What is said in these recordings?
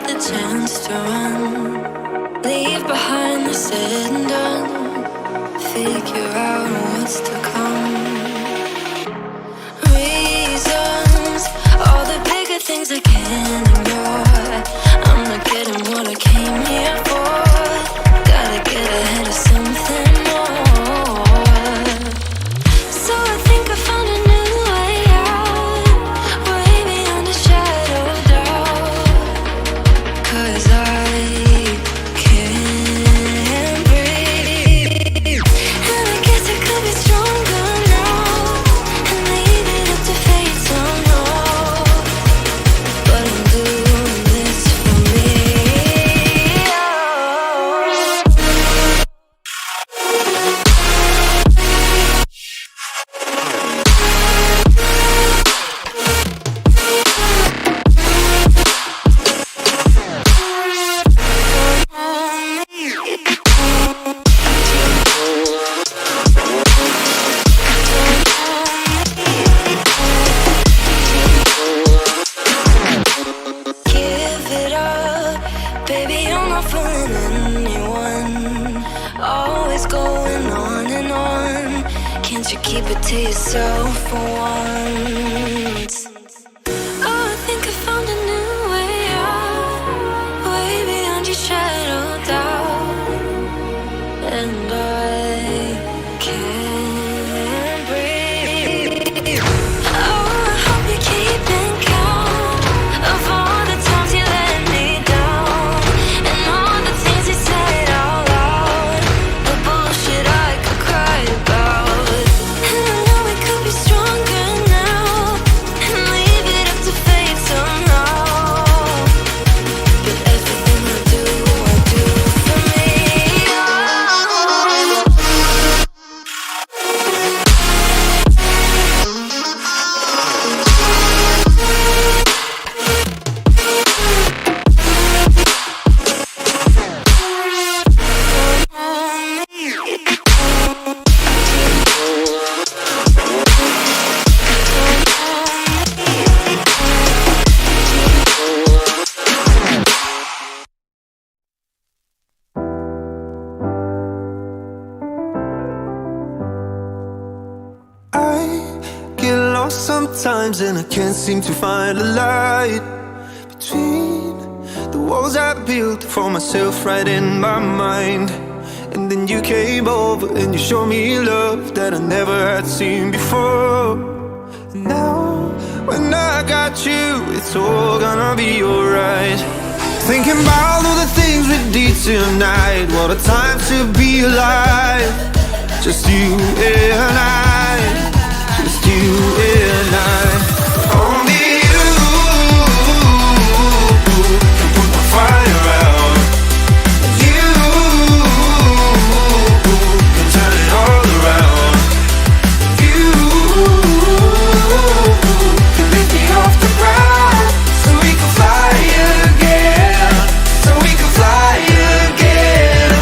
The chance to run, leave behind the said and done, figure out what's to come. Reasons, all the bigger things I can't ignore. I'm not getting what I came here for. Gotta get ahead of something more. So I think I found a new way out, way beyond a shadow of doubt. 'Cause I can't breathe, and I guess I could be stronger now and leave it up to fate somehow. But I'm doing this for me. Give it up, baby, you're not fooling anyone. Always going on and on. Can't you keep it to yourself for once? Oh, I think I found a new way out, way beyond your shadow of doubt. And I can't breathe. Oh, I hope you're keeping count of all the times you let me down, and all the things you said out loud, the bullshit I could cry about. And I know we could be stronger now and leave it up to fate somehow. But everything I do for me. I get lost sometimes and I can't seem to find a light between the walls I built for myself right in my mind. And then you came over and you showed me love that I never had seen before. And now when I got you, it's all gonna be alright. Thinking about all the things we did tonight, what a time to be alive. Just you and I, just you and I. Only you can put the fire out. You can turn it all around. You can lift me off the ground, so we can fly again, so we can fly again.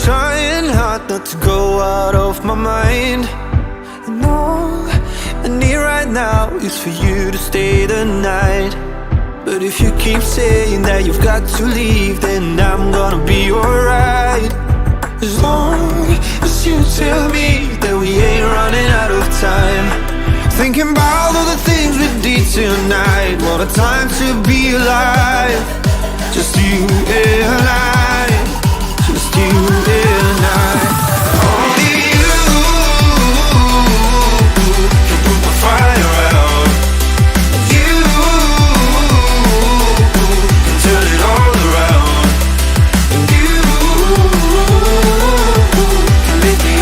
Trying hard not to go out of my mind, and all I need right now is for you to stay the night. But if you keep saying that you've got to leave, then I'm gonna be alright. As long as you tell me that we ain't running out of time. Thinking about all the things we did tonight, what a time to be alive. Just you and I, just you and I. Only you can put the fire out. You can turn it all around. And you can lift me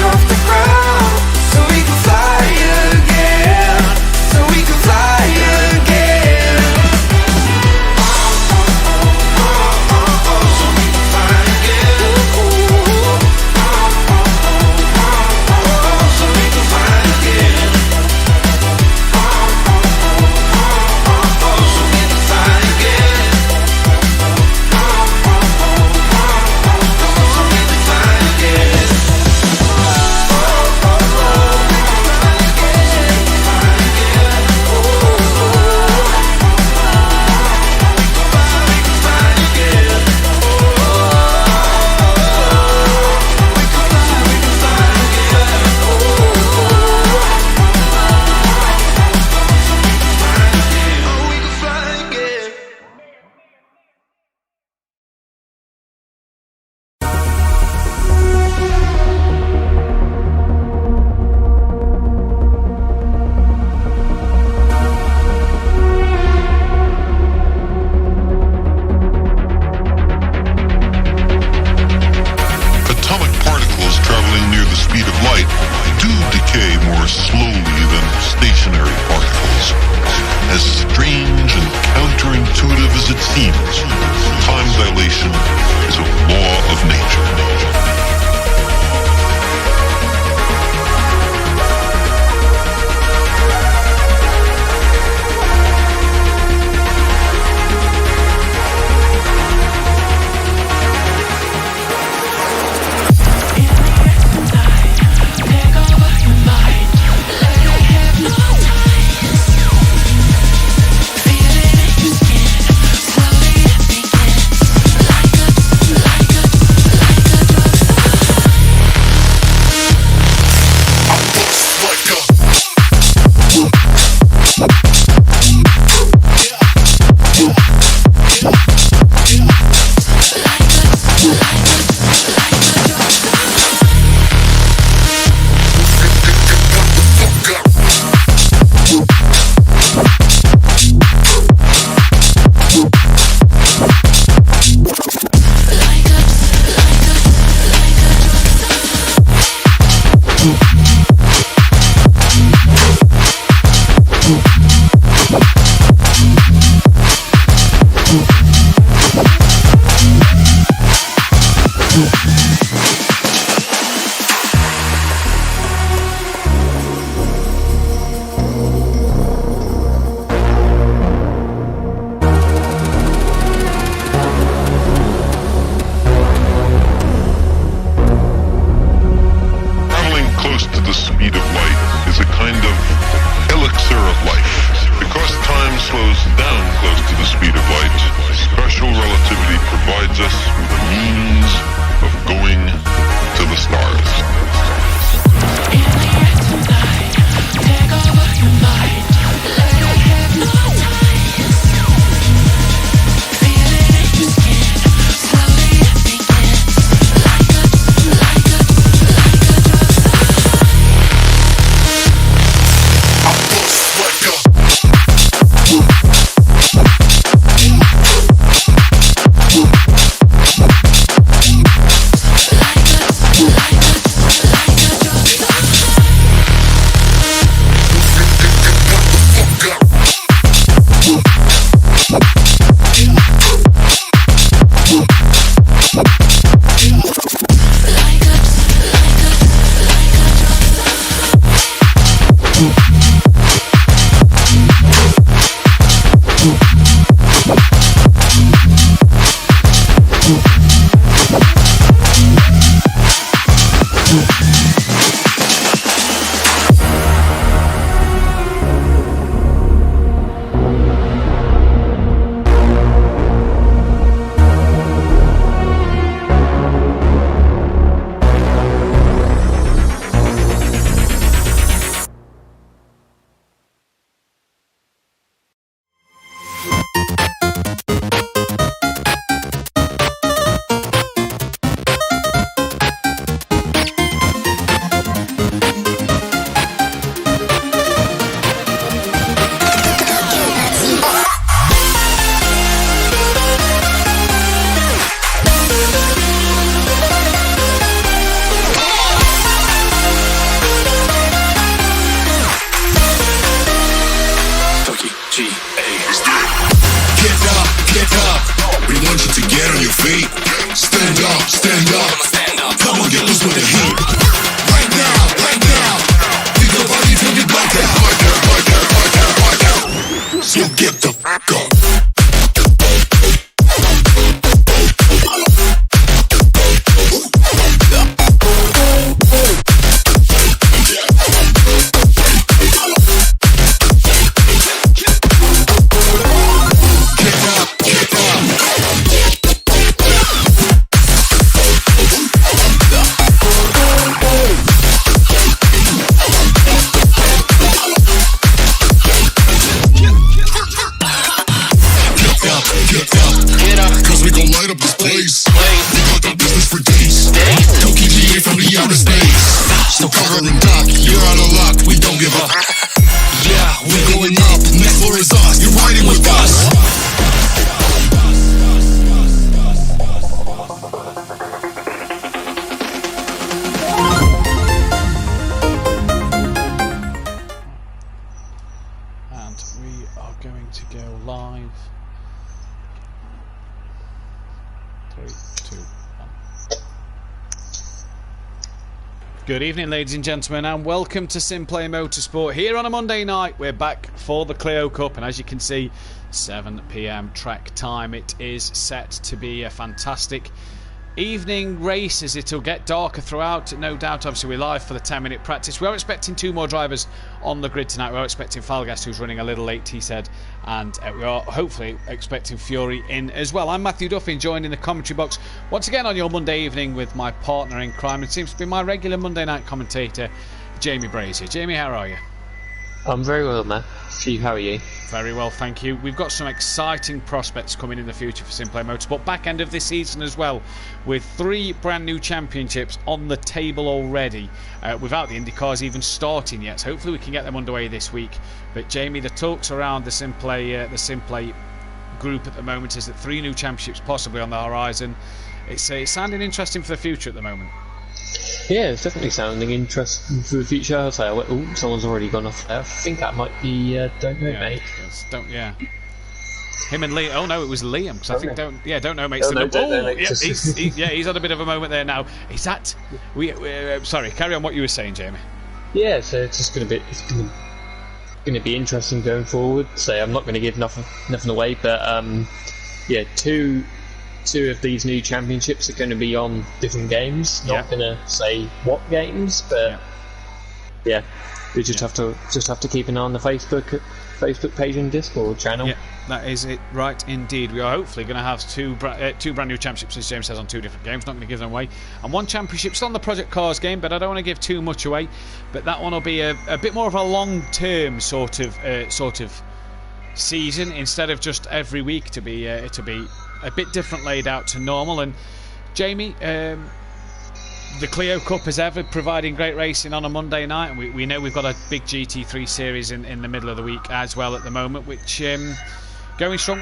the speed of light is a kind of elixir of life. Because time slows down close to the speed of light, special relativity provides us with a means of going to the stars. Take over your mind, let it hypnotize. Feel it in your skin, slowly it begins. Like a drug Good evening, ladies and gentlemen, and welcome to Simplay Motorsport. Here on a Monday night, we're back for the Clio Cup, and as you can see, 7 PM track time. It is set to be a fantastic evening race as it'll get darker throughout, no doubt. Obviously, we're live for the 10-minute practice. We are expecting 2 more drivers on the grid tonight. We are expecting Falgas, who's running a little late, he said, and we are hopefully expecting Fury in as well. I'm Matthew Duffy, joined in the commentary box once again on your Monday evening with my partner in crime. It seems to be my regular Monday night commentator, Jamie Brazier. Jamie, how are you? I'm very well, Matthew. How are you? Very well, thank you. We've got some exciting prospects coming in the future for Simplay Motorsport. Back end of this season as well, with 3 brand new championships on the table already, without the IndyCars even starting yet. So hopefully we can get them underway this week. But Jamie, the talks around the Simplay group at the moment is that 3 new championships possibly on the horizon. It's sounding interesting for the future at the moment. Yeah, it's definitely sounding interesting for the future. I'll say, oh, someone's already gone off there. I think that might be, Don't Know, Mate. Him and Liam. Oh no, it was Liam. Because I think Don't Know Mate's the number. He's had a bit of a moment there now. Is that? Sorry, carry on what you were saying, Jamie. Yeah, so it's just going to be interesting going forward. So I'm not going to give nothing away, but two of these new championships are going to be on different games. Not going to say what games, but Yeah, you just have to keep an eye on the Facebook page and Discord channel. Yeah, that is it, right indeed. We are hopefully going to have two brand new championships, as James says, on 2 different games. Not going to give them away, and 1 championship still on the Project Cars game, but I don't want to give too much away. But that one will be a bit more of a long-term sort of season instead of just every week. To be a bit different laid out to normal. And Jamie, the Clio Cup is ever providing great racing on a Monday night, and we know we've got a big GT3 series in the middle of the week as well at the moment, which going strong.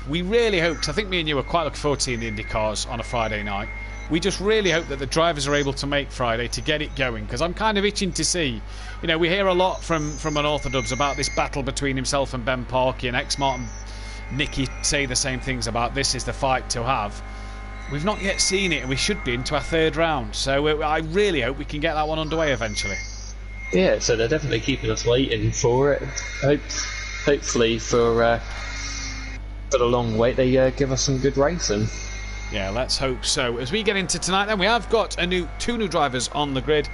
We really hope, because I think me and you are quite looking forward to seeing the Indy cars on a Friday night. We just really hope that the drivers are able to make Friday to get it going, because I'm kind of itching to see. We hear a lot from Unorthodox about this battle between himself and Ben Parkey, and ex-Martin Nicky say the same things about this is the fight to have. We've not yet seen it, and we should be into our 3rd round. So I really hope we can get that one underway eventually. Yeah, so they're definitely keeping us waiting for it. Hopefully for the long wait, they give us some good racing. Yeah, let's hope so. As we get into tonight, then we have got two new drivers on the grid.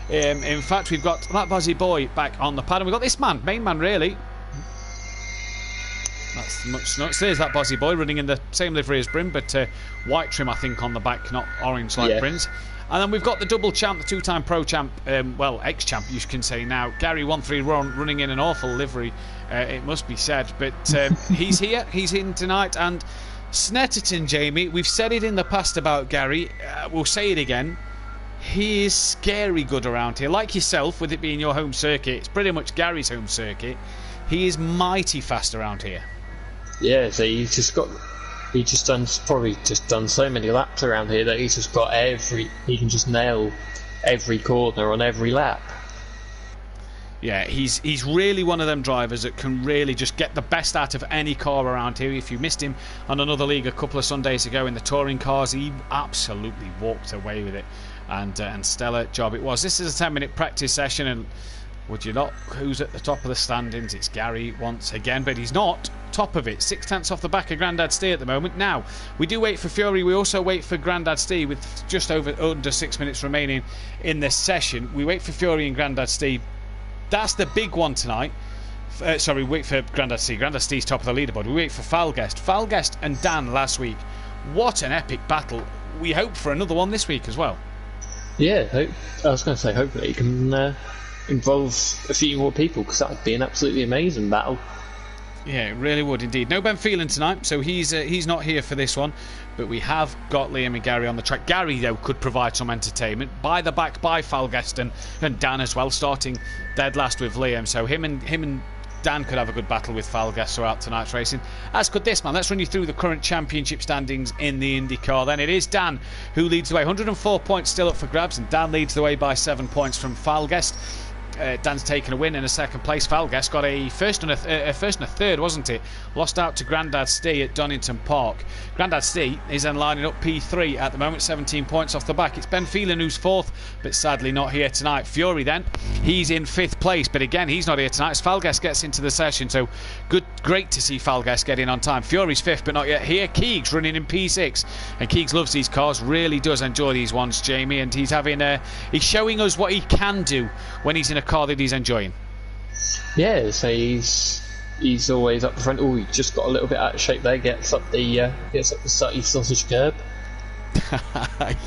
In fact, we've got that Buzzy Boy back on the pad, and we've got this main man really. That's much nuts. There's that Buzzy Boy running in the same livery as Bryn, but white trim I think on the back, not orange like Bryn's. And then we've got the double champ, the 2-time pro champ, ex-champ you can say now, Gary 13 running in an awful livery, it must be said. But he's here, he's in tonight. And Snetterton, Jamie, we've said it in the past about Gary, we'll say it again. He is scary good around here. Like yourself, with it being your home circuit, it's pretty much Gary's home circuit. He is mighty fast around here. Yeah, so he's just done so many laps around here that he's just got he can just nail every corner on every lap. Yeah, he's really one of them drivers that can really just get the best out of any car around here. If you missed him on another league a couple of Sundays ago in the touring cars, he absolutely walked away with it, and stellar job it was. This is a 10-minute practice session, and would you not? Who's at the top of the standings? It's Gary once again, but he's not top of it. 6 tenths off the back of Grandad Stee at the moment. Now, we do wait for Fury. We also wait for Grandad Stee with just under 6 minutes remaining in this session. We wait for Fury and Grandad Stee. That's the big one tonight. We wait for Grandad Stee. Grandad Stee's top of the leaderboard. We wait for Falguest and Dan last week. What an epic battle. We hope for another one this week as well. Yeah, I was going to say hopefully it can involve a few more people, because that would be an absolutely amazing battle. Yeah, it really would indeed. No Ben Phelan tonight, so he's not here for this one. But we have got Liam and Gary on the track. Gary, though, could provide some entertainment. By the back by Falguest and Dan as well, starting dead last with Liam. So him and Dan could have a good battle with Falguest throughout tonight's racing. As could this man. Let's run you through the current championship standings in the IndyCar. Then it is Dan who leads the way. 104 points still up for grabs, and Dan leads the way by 7 points from Falguest. Dan's taken a win in a 2nd place. Falguest got a first and a 3rd, wasn't it? Lost out to Grandad Stee at Donington Park. Grandad Stee is then lining up P3 at the moment, 17 points off the back. It's Ben Phelan who's 4th, but sadly not here tonight. Fury then, he's in 5th place, but again he's not here tonight as Falguest gets into the session. So great to see Falguest get in on time. Fury's 5th, but not yet here. Keegs running in P6, and Keegs loves these cars, really does enjoy these ones, Jamie, and he's he's showing us what he can do when he's in a car that he's enjoying. Yeah, so he's always up the front. Oh, he just got a little bit out of shape there. Gets up the Sutty sausage curb.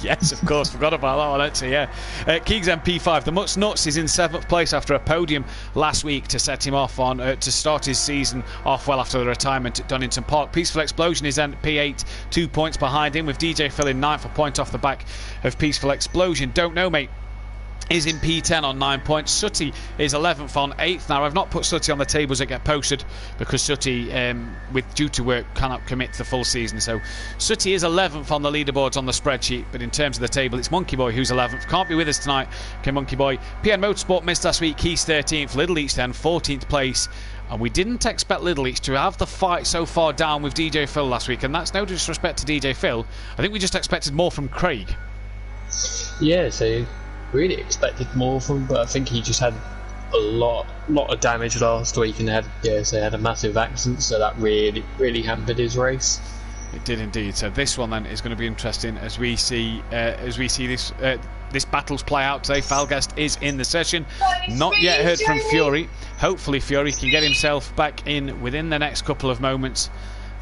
Yes, of course, forgot about that one actually. Yeah, Keegs MP5. The Mutts Nuts is in 7th place after a podium last week to set him off on to start his season off well after the retirement at Donington Park. Peaceful Explosion is then P8, 2 points behind him, with DJ Phil in 9th, a point off the back of Peaceful Explosion. Don't know, mate, is in P10 on 9 points. Sutty is 11th on 8th. Now, I've not put Sutty on the tables that get posted because Sutty, due to work, cannot commit to the full season. So Sutty is 11th on the leaderboards on the spreadsheet, but in terms of the table, it's Monkey Boy who's 11th. Can't be with us tonight. Okay, Monkey Boy. PN Motorsport missed last week. He's 13th. Little Each then 14th place. And we didn't expect Little Each to have the fight so far down with DJ Phil last week, and that's no disrespect to DJ Phil. I think we just expected more from Craig. Yeah, so really expected more from him, but I think he just had a lot of damage last week and had a massive accident, so that really hampered his race. It did indeed. So this one then is going to be interesting as we see this this battles play out today. Falgast is in the session. Not yet heard from Fury. Hopefully Fury can get himself back in within the next couple of moments.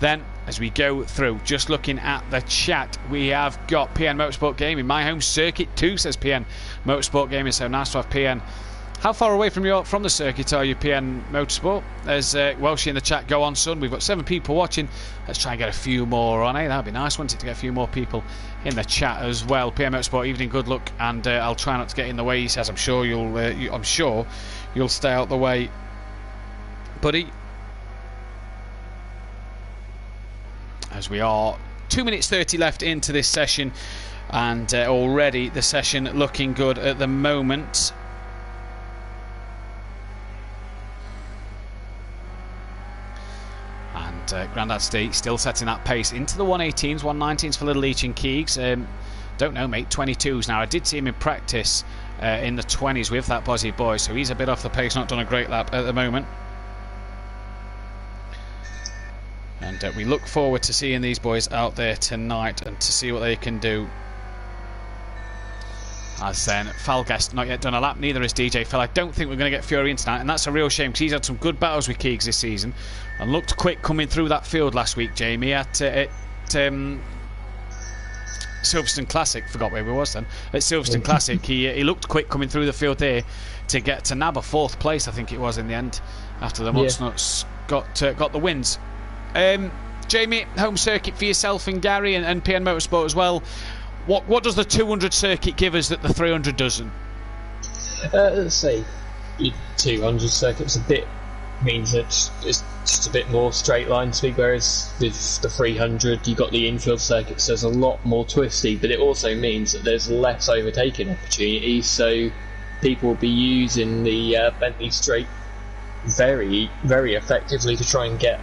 Then, as we go through, just looking at the chat, we have got PN Motorsport Gaming. My home circuit too, says PN Motorsport Gaming. So nice to have PN. How far away from the circuit are you, PN Motorsport? There's Welshie in the chat. Go on, son. We've got 7 people watching. Let's try and get a few more on. That'd be nice, wouldn't it, to get a few more people in the chat as well. PN Motorsport, evening, good luck, and I'll try not to get in the way. He says, I'm sure you'll stay out the way, buddy. As we are 2 minutes 30 left into this session, and already the session looking good at the moment. Grandad Steve still setting that pace into the 118s, 119s for Little Leach and Keegs. Don't know, mate, 22s now. I did see him in practice in the 20s with that Bozzy boy, so he's a bit off the pace, not done a great lap at the moment. And we look forward to seeing these boys out there tonight and to see what they can do. As then, Falgast not yet done a lap, neither has DJ Phil. I don't think we're going to get Fury in tonight, and that's a real shame because he's had some good battles with Keegs this season and looked quick coming through that field last week, Jamie, at Silverstone Classic. Forgot where we was then. At Silverstone Classic, he looked quick coming through the field there to get to nab a 4th place, I think it was, in the end, after the Mudsnuts got the wins. Jamie, home circuit for yourself and Gary and PN Motorsport as well. What does the 200 circuit give us that the 300 doesn't? Let's say 200 circuits means that it's just a bit more straight line speed, whereas with the 300 you got the infield circuits, there's a lot more twisty, but it also means that there's less overtaking opportunities, so people will be using the Bentley Straight very, very effectively to try and get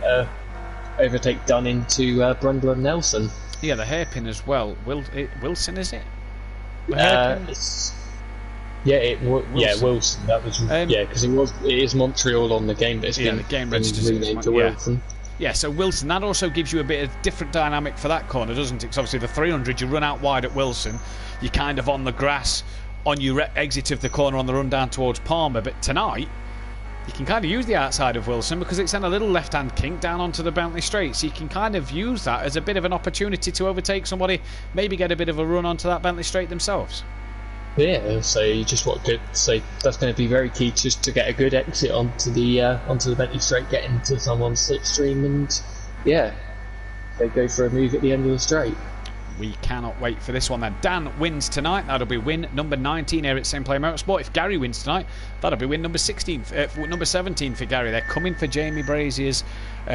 overtake done into Brundle and Nelson. Yeah, the hairpin as well. Wilson, is it? Wilson. That was because it is Montreal on the game, but it's been the game registers renamed to Wilson. Yeah, so Wilson, that also gives you a bit of different dynamic for that corner, doesn't it? Because obviously the 300, you run out wide at Wilson, you're kind of on the grass on your exit of the corner on the run down towards Palmer, but tonight you can kind of use the outside of Wilson because it's in a little left-hand kink down onto the Bentley Straight, so you can kind of use that as a bit of an opportunity to overtake somebody, maybe get a bit of a run onto that Bentley Straight themselves. Yeah, so you just that's going to be very key, just to get a good exit onto the Bentley Straight, get into someone's slipstream, and they go for a move at the end of the straight. We cannot wait for this one then. Dan wins tonight. That'll be win number 19 here at Simplay Motorsport. If Gary wins tonight, that'll be win number 17 for Gary. They're coming for Jamie Brazier's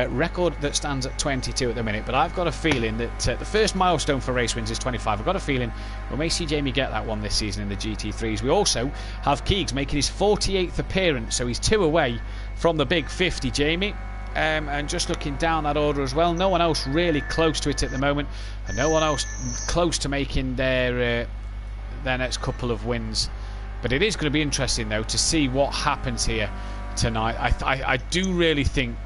record that stands at 22 at the minute. But I've got a feeling that the first milestone for race wins is 25. I've got a feeling we may see Jamie get that one this season in the GT3s. We also have Keegs making his 48th appearance, so he's 2 away from the big 50, Jamie. And just looking down that order as well, no one else really close to it at the moment, and no one else close to making their next couple of wins. But it is going to be interesting though to see what happens here tonight. I do really think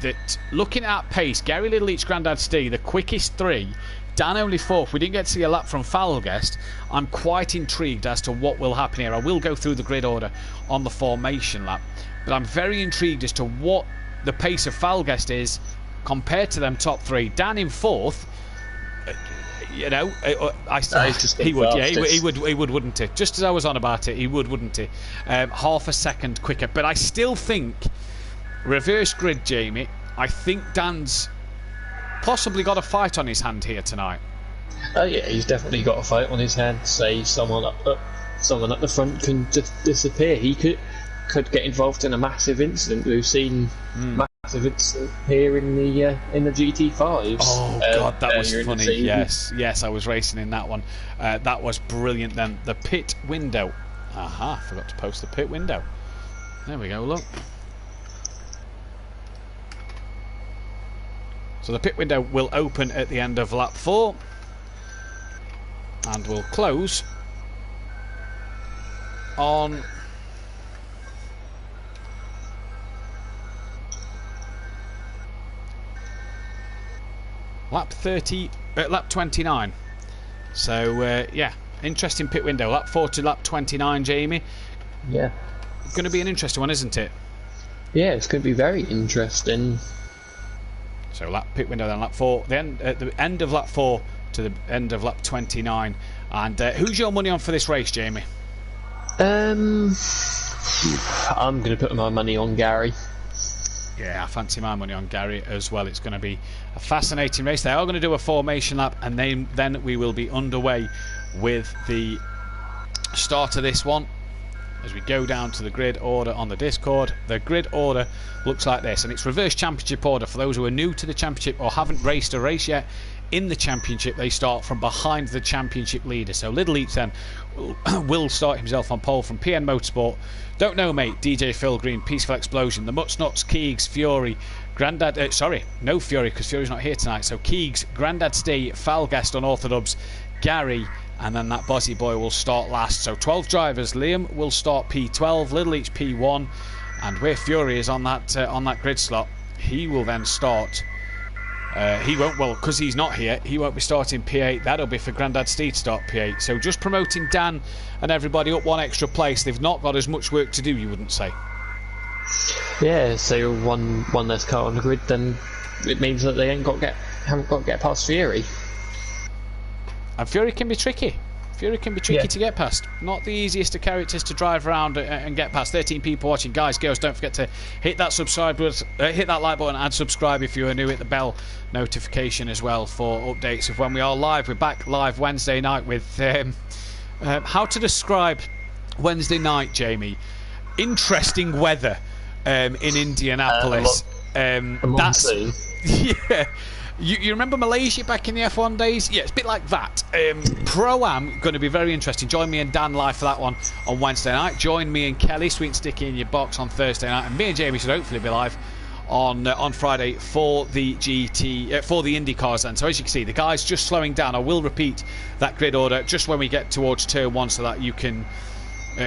that looking at pace, Gary Little Each, Grandad Steve, the quickest 3, Dan only 4th. We didn't get to see a lap from Falgast. I'm quite intrigued as to what will happen here. I will go through the grid order on the formation lap, but I'm very intrigued as to what the pace of Falgast is compared to them top 3. Dan in 4th, he would, he would, wouldn't he? Just as I was on about it, he would, wouldn't he? Half a second quicker. But I still think, reverse grid, Jamie, I think Dan's possibly got a fight on his hand here tonight. Yeah, he's definitely got a fight on his hand. Say someone at the front can just disappear. He could get involved in a massive incident. We've seen massive incident here in the GT5s. Oh god, that was funny. Yes, I was racing in that one. That was brilliant. Then the pit window. Aha, forgot to post the pit window. There we go. Look. So the pit window will open at the end of lap 4 and will close on lap 29. So yeah, Interesting pit window. Lap 4 to lap 29, Jamie. Yeah. Going to be an interesting one, isn't it? Yeah, it's going to be very interesting. So pit window then, lap 4. Then at the end of lap 4 to the end of lap 29. And who's your money on for this race, Jamie? I'm going to put my money on Gary. Yeah, I fancy my money on Gary as well. It's going to be a fascinating race. They are going to do a formation lap, and then we will be underway with the start of this one. As we go down to the grid order on the Discord, the grid order looks like this, and it's reverse championship order. For those who are new to the championship or haven't raced a race yet in the championship, they start from behind the championship leader. So Little Eats then will start himself on pole from PN Motorsport. Don't know, mate. DJ Phil Green, Peaceful Explosion, the Mutts Nuts, Keegs, Fury, Grandad. No Fury because Fury's not here tonight. So Keegs, Grandad Stay, Falgast on Orthodubs, Gary. And then that Bozzy Boy will start last. So 12 drivers. Liam will start P12, Little Each P1, and where Fury is on that grid slot, he will then start. He won't, well, because he's not here, he won't be starting P8. That'll be for Grandad Steve to start P8. So just promoting Dan and everybody up one extra place. They've not got as much work to do, you wouldn't say? Yeah, so one less car on the grid, then it means that they haven't got to get past Fury. And Fury can be tricky. Fury can be tricky to get past. Not the easiest of characters to drive around and get past. 13 people watching. Guys, girls, don't forget to hit that hit that like button and subscribe if you are new. Hit the bell notification as well for updates of when we are live. We're back live Wednesday night with how to describe Wednesday night, Jamie. Interesting weather in Indianapolis. That's yeah. You remember Malaysia back in the F1 days? Yeah, it's a bit like that. Pro-Am, going to be very interesting. Join me and Dan live for that one on Wednesday night. Join me and Kelly, Sweet and Sticky in your box on Thursday night. And me and Jamie should hopefully be live on Friday for the for the Indy cars then. So as you can see, the guys just slowing down. I will repeat that grid order just when we get towards turn 1 so that you can...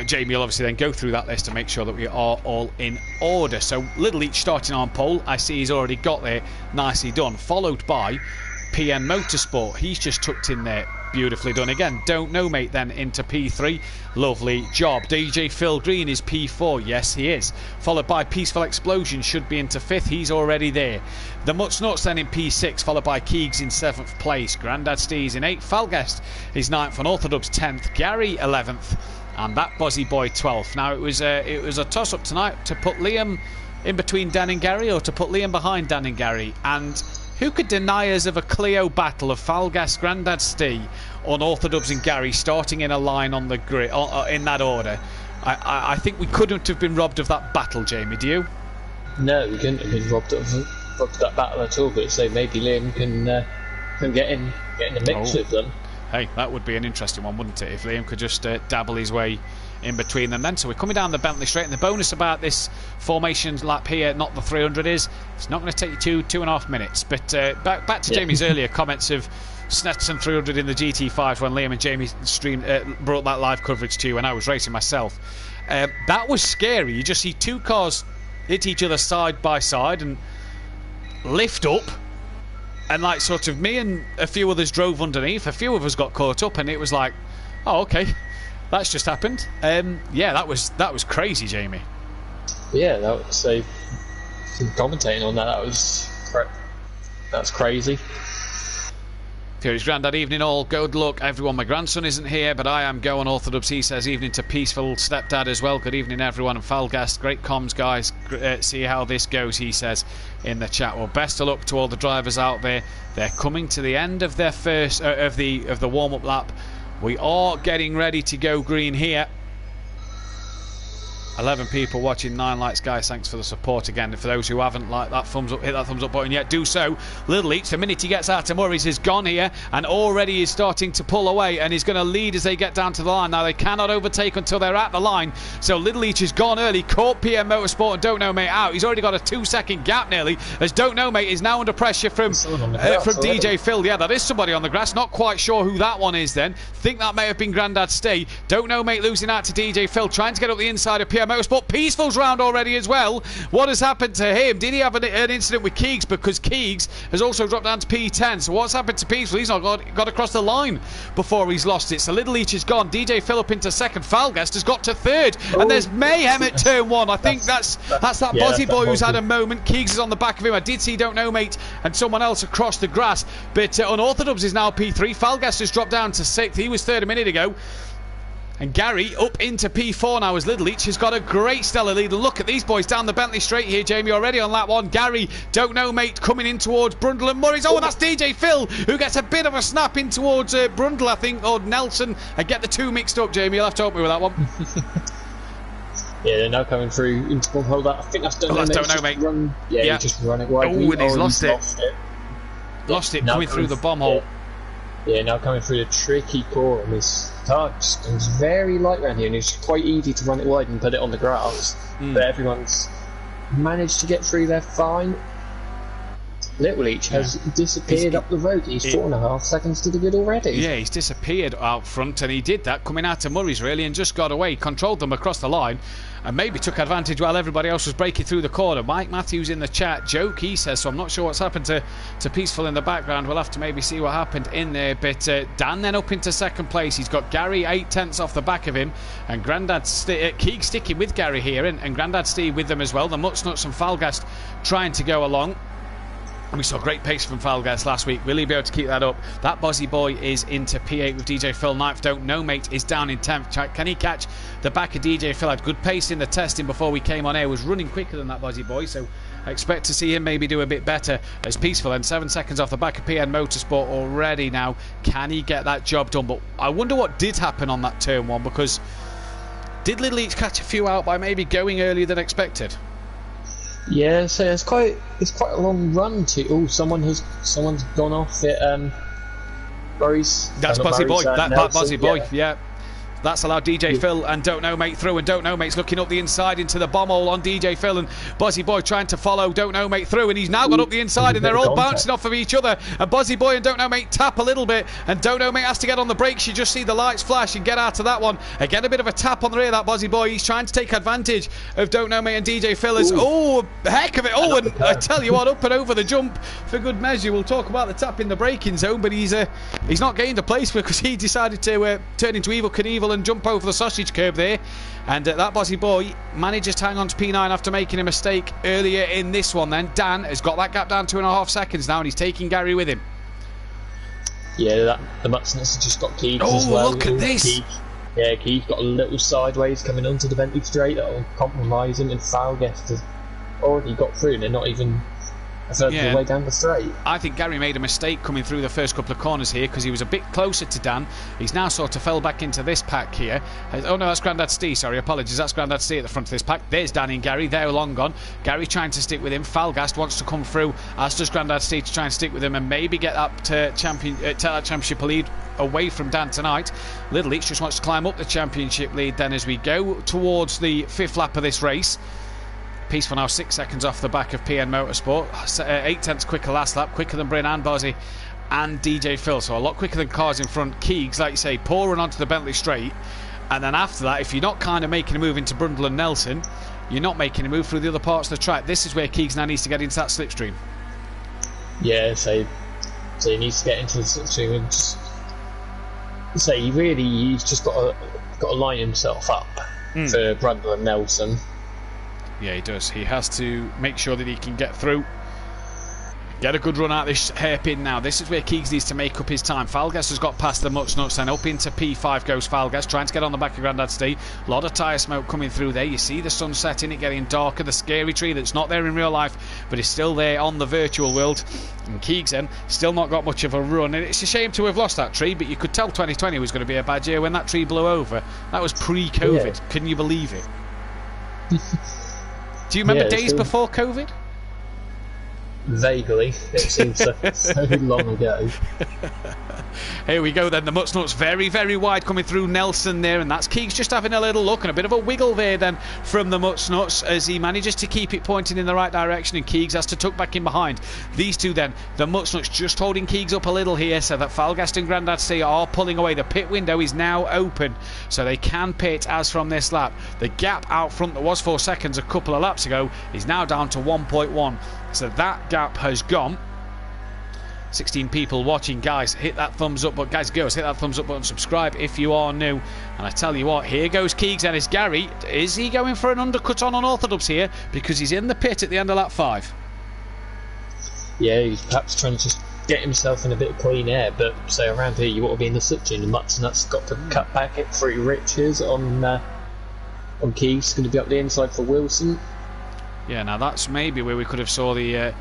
Jamie will obviously then go through that list to make sure that we are all in order. So Little Each starting on pole. I see he's already got there. Nicely done. Followed by PN Motorsport. He's just tucked in there. Beautifully done. Again, Don't Know Mate then into P3. Lovely job. DJ Phil Green is P4. Yes, he is. Followed by Peaceful Explosion. Should be into 5th. He's already there. The Mutts Nuts then in P6. Followed by Keegs in 7th place. Grandad Stees in 8th. Falgast is 9th. On Orthodubs 10th. Gary 11th. And that Bozzy Boy 12th. Now it was a toss-up tonight to put Liam in between Dan and Gary or to put Liam behind Dan and Gary. And who could deny us of a Clio battle of Falgas, Grandad Stee, on Orthodubs and Gary starting in a line on the grid in that order? I think we couldn't have been robbed of that battle, Jamie. Do you? No, we couldn't have been robbed of that battle at all. But so maybe Liam can get in the mix with them. Hey, that would be an interesting one, wouldn't it? If Liam could just dabble his way in between them then. So we're coming down the Bentley Straight, and the bonus about this formation lap here, not the 300, is it's not going to take you 2.5 minutes. But back to Jamie's earlier comments of Snetterton 300 in the GT5 when Liam and Jamie brought that live coverage to you when I was racing myself. That was scary. You just see two cars hit each other side by side and lift up. And like sort of me and a few others drove underneath. A few of us got caught up, and it was like, oh, okay, that's just happened. Yeah, that was crazy, Jamie. Yeah, that was commentating on that. That's crazy. Fury's Grandad, evening all. Good luck, everyone. My grandson isn't here, but I am going Orthodubs. He says evening to Peaceful Stepdad as well. Good evening, everyone. And Falgast, great comms, guys. See how this goes, he says in the chat. Well, best of luck to all the drivers out there. They're coming to the end of their first of the warm-up lap. We are getting ready to go green here. 11 people watching, 9 likes, guys. Thanks for the support again. And for those who haven't liked that thumbs up, hit that thumbs up button yet, do so. Little Each, the minute he gets out of Murray's, is gone here and already is starting to pull away, and he's going to lead as they get down to the line. Now they cannot overtake until they're at the line, so Little Each has gone early, caught PM Motorsport and Don't Know Mate out. He's already got a 2-second gap nearly, as Don't Know Mate is now under pressure from DJ Phil. Yeah, that is somebody on the grass. Not quite sure who that one is then. Think that may have been Grandad Stay. Don't Know Mate losing out to DJ Phil, trying to get up the inside of PM Motorsport. Peaceful's round already as well. What has happened to him? Did he have an incident with Keegs? Because Keegs has also dropped down to P10. So what's happened to Peaceful? He's not got across the line before he's lost it. So Little Leach is gone. DJ Phil up into second. Falgast has got to third. And there's mayhem at turn 1. I think that's that Bozzy boy who's had a moment. Keegs is on the back of him. I did see Don't Know Mate and someone else across the grass. But Unorthodox is now P3. Falgast has dropped down to 6th. He was 3rd a minute ago. And Gary up into P4 now as Little Leach has got a great stellar lead. Look at these boys down the Bentley straight here, Jamie, already on lap 1. Gary, Don't Know Mate, coming in towards Brundle and Murray's. Oh, and that's DJ Phil, who gets a bit of a snap in towards Brundle, I think, or Nelson. I get the two mixed up, Jamie. You'll have to help me with that one. Yeah, they're now coming through into bomb holder. I think that's Don't Know Mate. He just run it wide. Oh, and he's lost it. Lost it coming through the bomb hole. Yeah, now coming through the tricky core, and his car just goes very light around here, and it's quite easy to run it wide and put it on the grass. But everyone's managed to get through there fine. Little Leach has disappeared up the road. He's 4.5 seconds to the good already. Yeah, he's disappeared out front, and he did that coming out to Murray's really, and just got away, controlled them across the line, and maybe took advantage while everybody else was breaking through the corner. Mike Matthews in the chat, joke he says, so I'm not sure what's happened to Peaceful in the background. We'll have to maybe see what happened in there. But Dan then up into second place. He's got Gary 8/10 off the back of him, and Grandad Keeg sticking with Gary here, and Grandad Steve with them as well. The Mutsnuts and Falgast trying to go along. And we saw great pace from Falgast last week. Will he be able to keep that up? That Bozzy boy is into P8 with DJ Phil. 9th. Don't Know Mate is down in 10th. Can he catch the back of DJ Phil? Had good pace in the testing before we came on air. Was running quicker than that Bozzy boy. So I expect to see him maybe do a bit better as Peaceful. And 7 seconds off the back of PN Motorsport already now. Can he get that job done? But I wonder what did happen on that turn 1, because did Little Leach catch a few out by maybe going earlier than expected? Yeah, so it's quite a long run to. Oh, someone's gone off it. Murray's. That's Buzzy Boy. That Buzzy Boy. Yeah. That's allowed DJ Phil and Don't Know Mate through, and Don't Know Mate's looking up the inside into the bomb hole on DJ Phil, and Buzzy Boy trying to follow Don't Know Mate through, and he's now got up the inside, and they're all bouncing off of each other, and Buzzy Boy and Don't Know Mate tap a little bit, and Don't Know Mate has to get on the brakes. You just see the lights flash and get out of that one. Again, a bit of a tap on the rear, that Buzzy Boy. He's trying to take advantage of Don't Know Mate and DJ Phil. Oh, heck of it. Oh, and I tell you what, up and over the jump for good measure. We'll talk about the tap in the braking zone, but he's not gained a place because he decided to turn into Evil Knievel and jump over the sausage curb there, and that Bozzy boy manages to hang on to P9 after making a mistake earlier in this one. Then Dan has got that gap down 2.5 seconds now, and he's taking Gary with him. Yeah, the Mutsnuts have just got Keegs as well. Oh, look at this! Keegs got a little sideways coming onto the Bentley straight that'll compromise him, and Falgast has already got through, and they're not even a third of the way down the straight. I think Gary made a mistake coming through the first couple of corners here because he was a bit closer to Dan. He's now sort of fell back into this pack here. Oh no, that's Grandad Steve, sorry, apologies. That's Grandad Steve at the front of this pack. There's Danny and Gary, they're long gone. Gary trying to stick with him. Falgast wants to come through, as does Grandad Steve, to try and stick with him and maybe get up to that championship lead away from Dan tonight. Little Leach just wants to climb up the championship lead then as we go towards the 5th lap of this race. Peaceful now 6 seconds off the back of PN Motorsport. 8/10 quicker last lap, quicker than Bryn and Bozzy and DJ Phil, so a lot quicker than cars in front. Keegs, like you say, poor run onto the Bentley straight, and then after that, if you're not kind of making a move into Brundle and Nelson, you're not making a move through the other parts of the track. This is where Keegs now needs to get into that slipstream. Yeah, so he needs to get into the slipstream and just he's just got to line himself up for Brundle and Nelson. Yeah, he does. He has to make sure that he can get through. Get a good run out this hairpin now. This is where Keegs needs to make up his time. Falgast has got past the Mutsnuts, and up into P5 goes Falgast, trying to get on the back of Grandad Steve. A lot of tyre smoke coming through there. You see the sun setting, it getting darker. The scary tree that's not there in real life, but is still there on the virtual world. And Keegs then still not got much of a run. And it's a shame to have lost that tree, but you could tell 2020 was going to be a bad year when that tree blew over. That was pre-COVID. Yeah. Can you believe it? Do you remember days before COVID? Vaguely. It seems so long ago. Here we go then, the Mutsnuts very, very wide coming through Nelson there, and that's Keeks just having a little look and a bit of a wiggle there then from the Mutsnuts as he manages to keep it pointing in the right direction, and Keeks has to tuck back in behind. These two then, the Mutsnuts just holding Keeks up a little here so that Falgast and Grandad C are pulling away. The pit window is now open so they can pit as from this lap. The gap out front that was 4 seconds a couple of laps ago is now down to 1.1, so that gap has gone. 16 people watching, guys, hit that thumbs up button, guys, girls, hit that thumbs up button, subscribe if you are new. And I tell you what, here goes Keeks and it's Gary. Is he going for an undercut on unorthodox here, because he's in the pit at the end of lap 5? Yeah, he's perhaps trying to just get himself in a bit of clean air, but say around here you want to be in the slipstream. The Mutsnuts got to cut back at 3 riches on Keeks, going to be up the inside for Wilson. Yeah, now that's maybe where we could have saw the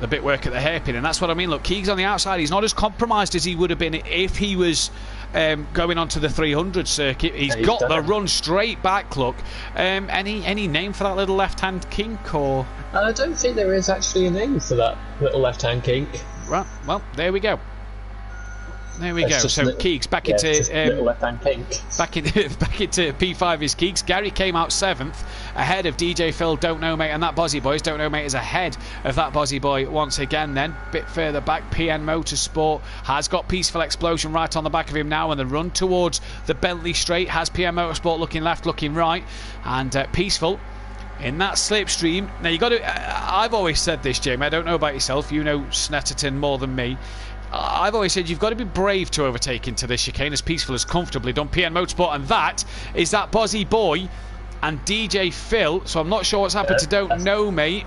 bit work at the hairpin, and that's what I mean. Look, Keeks on the outside, he's not as compromised as he would have been if he was going onto the 300 circuit. He's got the run straight back. Look, any name for that little left-hand kink, or? I don't think there is actually a name for that little left-hand kink. Right, well, there we go. There we go. So Keeks back into little left-hand kink. Back into P5 is Keeks. Gary came out 7th ahead of DJ Phil, Don't Know Mate, and that Bozzy Boys. Don't Know Mate is ahead of that Bozzy Boy once again. Then bit further back, PN Motorsport has got Peaceful Explosion right on the back of him now, and the run towards the Bentley Straight has PN Motorsport looking left, looking right, and Peaceful in that slipstream. Now you got to. I've always said this, Jamie. I don't know about yourself. You know Snetterton more than me. I've always said you've got to be brave to overtake into this chicane, as Peaceful has comfortably done. PN Motorsport, and that is that Bozzy Boy and DJ Phil. So I'm not sure what's happened to Don't Know Mate.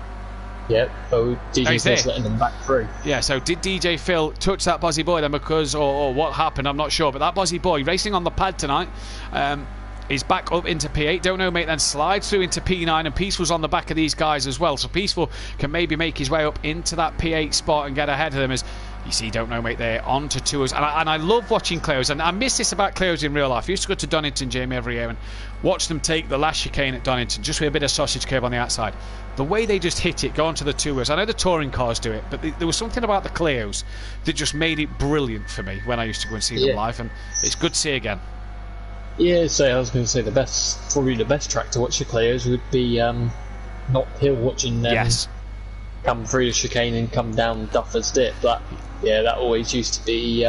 Yep, so DJ Phil's letting them back through. Yeah, so did DJ Phil touch that Bozzy Boy then, because, or what happened, I'm not sure. But that Bozzy Boy racing on the pad tonight is back up into P8. Don't Know Mate then slides through into P9, and Peaceful's on the back of these guys as well. So Peaceful can maybe make his way up into that P8 spot and get ahead of them, as you see Don't Know Mate there on to tours. And I love watching Clios, and I miss this about Clios in real life. I used to go to Donington, Jamie, every year and watch them take the last chicane at Donington, just with a bit of sausage curve on the outside. The way they just hit it, go onto the tours. I know the touring cars do it, but there was something about the Clios that just made it brilliant for me when I used to go and see them live, and it's good to see again. Yeah, so I was going to say probably the best track to watch the Clios would be Knott Hill, watching them come through the chicane and come down Duffer's Dip. But yeah, that always used to be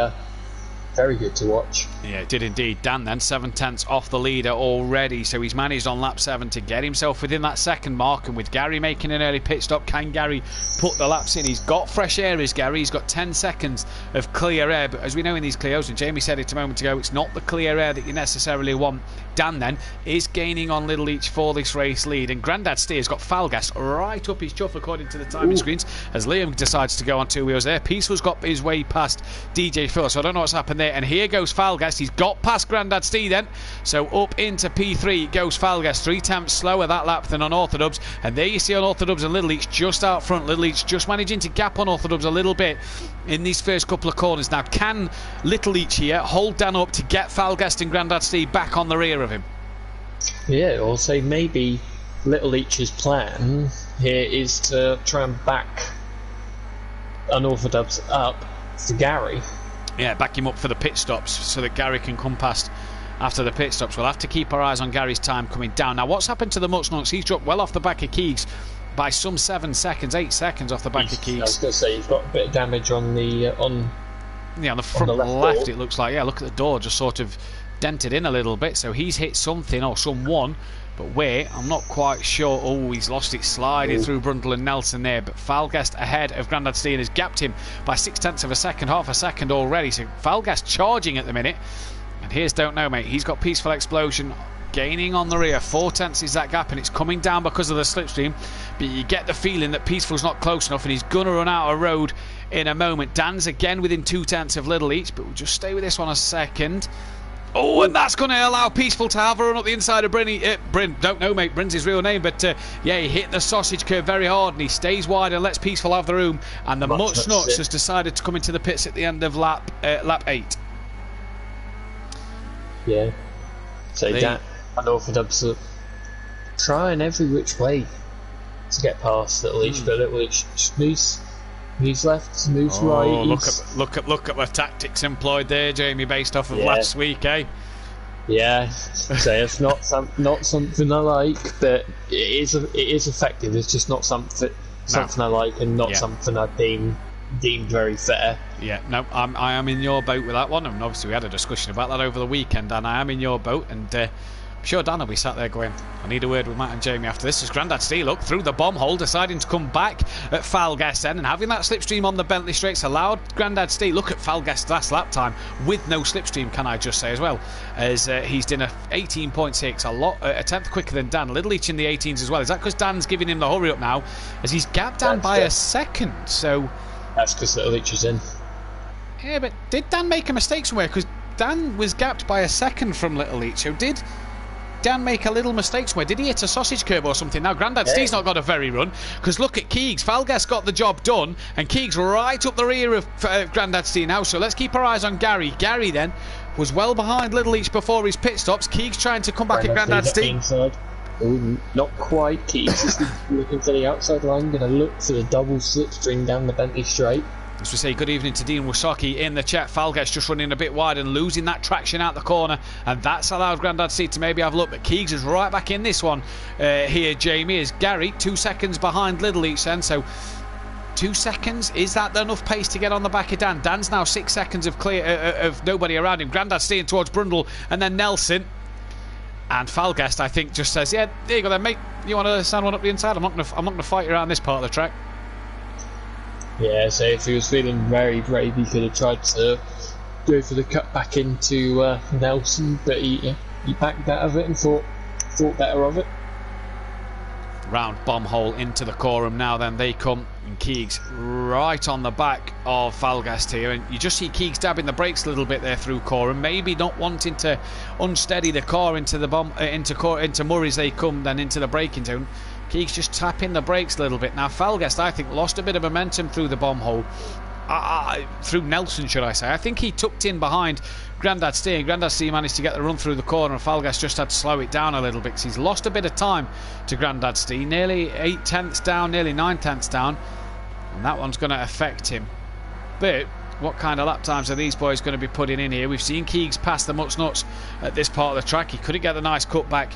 very good to watch. Yeah, it did indeed. Dan then 7/10 off the leader already, so he's managed on lap 7 to get himself within that second mark, and with Gary making an early pit stop, can Gary put the laps in? He's got fresh air, is Gary. He's got 10 seconds of clear air, but as we know in these Clios, and Jamie said it a moment ago, it's not the clear air that you necessarily want. Dan then is gaining on Little Each for this race lead, and Grandad Steer's got Falgas right up his chuff according to the timing screens, as Liam decides to go on 2 wheels there. Peaceful's got his way past DJ Phil, so I don't know what's happened there. And here goes Falgas. He's got past Grandad Stee then, so up into P3 goes Falgas. 3/10 slower that lap than Unorthodox, and there you see Unorthodox and Little Each just out front. Little Each just managing to gap Unorthodox a little bit in these first couple of corners. Now can Little Each here hold Dan up to get Falgas and Grandad Stee back on the rear of him? Yeah, or say maybe Little Each's plan here is to try and back Unorthodox up to Gary. Yeah, back him up for the pit stops so that Gary can come past after the pit stops. We'll have to keep our eyes on Gary's time coming down. Now, what's happened to the Mutsnuts? He's dropped well off the back of Keeks by some 7 seconds, 8 seconds off the back of Keeks. I was going to say, he's got a bit of damage on the on the front on the left it looks like. Yeah, look at the door, just sort of dented in a little bit. So he's hit something or someone, but where, I'm not quite sure. Oh, he's lost it sliding through Brundle and Nelson there, but Falgast ahead of Grandad Stee has gapped him by 0.6 of a second, half a second already. So Falgast charging at the minute, and here's Don't Know Mate. He's got Peaceful Explosion gaining on the rear. 0.4 is that gap, and it's coming down because of the slipstream, but you get the feeling that Peaceful's not close enough, and he's gonna run out of road in a moment. Dan's again within 0.2 of Little Each, but we'll just stay with this one a second. Oh, and that's going to allow Peaceful to have a run up the inside of Bryn. Don't know, mate. Bryn's his real name, but yeah, he hit the sausage curve very hard, and he stays wide and lets Peaceful have the room. And the Mutsnuts has decided to come into the pits at the end of lap 8. Yeah. So Dan Unorthodox trying every which way to get past Little Each, but Little Each needs He's left, moves Oh, right. look at the tactics employed there, Jamie, based off of last week, eh? Yeah, so it's not something I like, but it is effective. It's just not something I like, and not something I deemed very fair. Yeah, no, I am in your boat with that one, and obviously we had a discussion about that over the weekend, and I am in your boat, and I'm sure Dan will be sat there going, I need a word with Matt and Jamie after this. As Grandad Steel up through the bomb hole, deciding to come back at Falgas then, and having that slipstream on the Bentley straights allowed Grandad Steel look at Falgas last lap time with no slipstream, can I just say as well, as he's done a 18.6, a tenth quicker than Dan. Little each in the 18s as well. Is that because Dan's giving him the hurry up now, as he's gapped Dan by a second? So that's because Little Each is in. Yeah, but did Dan make a mistake somewhere? Because Dan was gapped by a second from Little Each. So did Dan make a little mistake somewhere? Did he hit a sausage curb or something? Now, Grandad Steve's not got a very run, because look at Keegs. Falgas got the job done, and Keegs right up the rear of Grandad Steve now. So let's keep our eyes on Gary. Gary then was well behind Little Each before his pit stops. Keegs trying to come back at Grandad Steve. Oh, not quite. Keegs is looking for the outside line, going to look for the double slipstream down the Bentley straight. As we say good evening to Dean Wasaki in the chat. Falgas just running a bit wide and losing that traction out the corner, and that's allowed Grandad Steve to maybe have a look. But Keegs is right back in this one here, Jamie, is Gary 2 seconds behind Little Each then. So 2 seconds, is that enough pace to get on the back of Dan? Dan's now 6 seconds of clear of nobody around him. Grandad steering towards Brundle and then Nelson. And Falgas, I think, just says, yeah, there you go then, mate. You want to stand one up the inside? I'm not gonna fight you around this part of the track. Yeah, so if he was feeling very brave, he could have tried to go for the cut back into Nelson, but he backed out of it and thought better of it. Round bomb hole into the quorum now then they come, and Keegs right on the back of Falgast here, and you just see Keegs dabbing the brakes a little bit there through quorum, maybe not wanting to unsteady the car into the bomb into Murray as they come then into the braking zone. Keegs just tapping the brakes a little bit. Now Falgast, I think, lost a bit of momentum through the bomb hole. Through Nelson, should I say. I think he tucked in behind Grandad Stee, and Grandad Stee managed to get the run through the corner, and Falgast just had to slow it down a little bit because he's lost a bit of time to Grandad Stee. Nearly 8 tenths down, nearly 9 tenths down, and that one's going to affect him. But what kind of lap times are these boys going to be putting in here? We've seen Keegs pass the Mutts Nuts at this part of the track. He couldn't get the nice cut back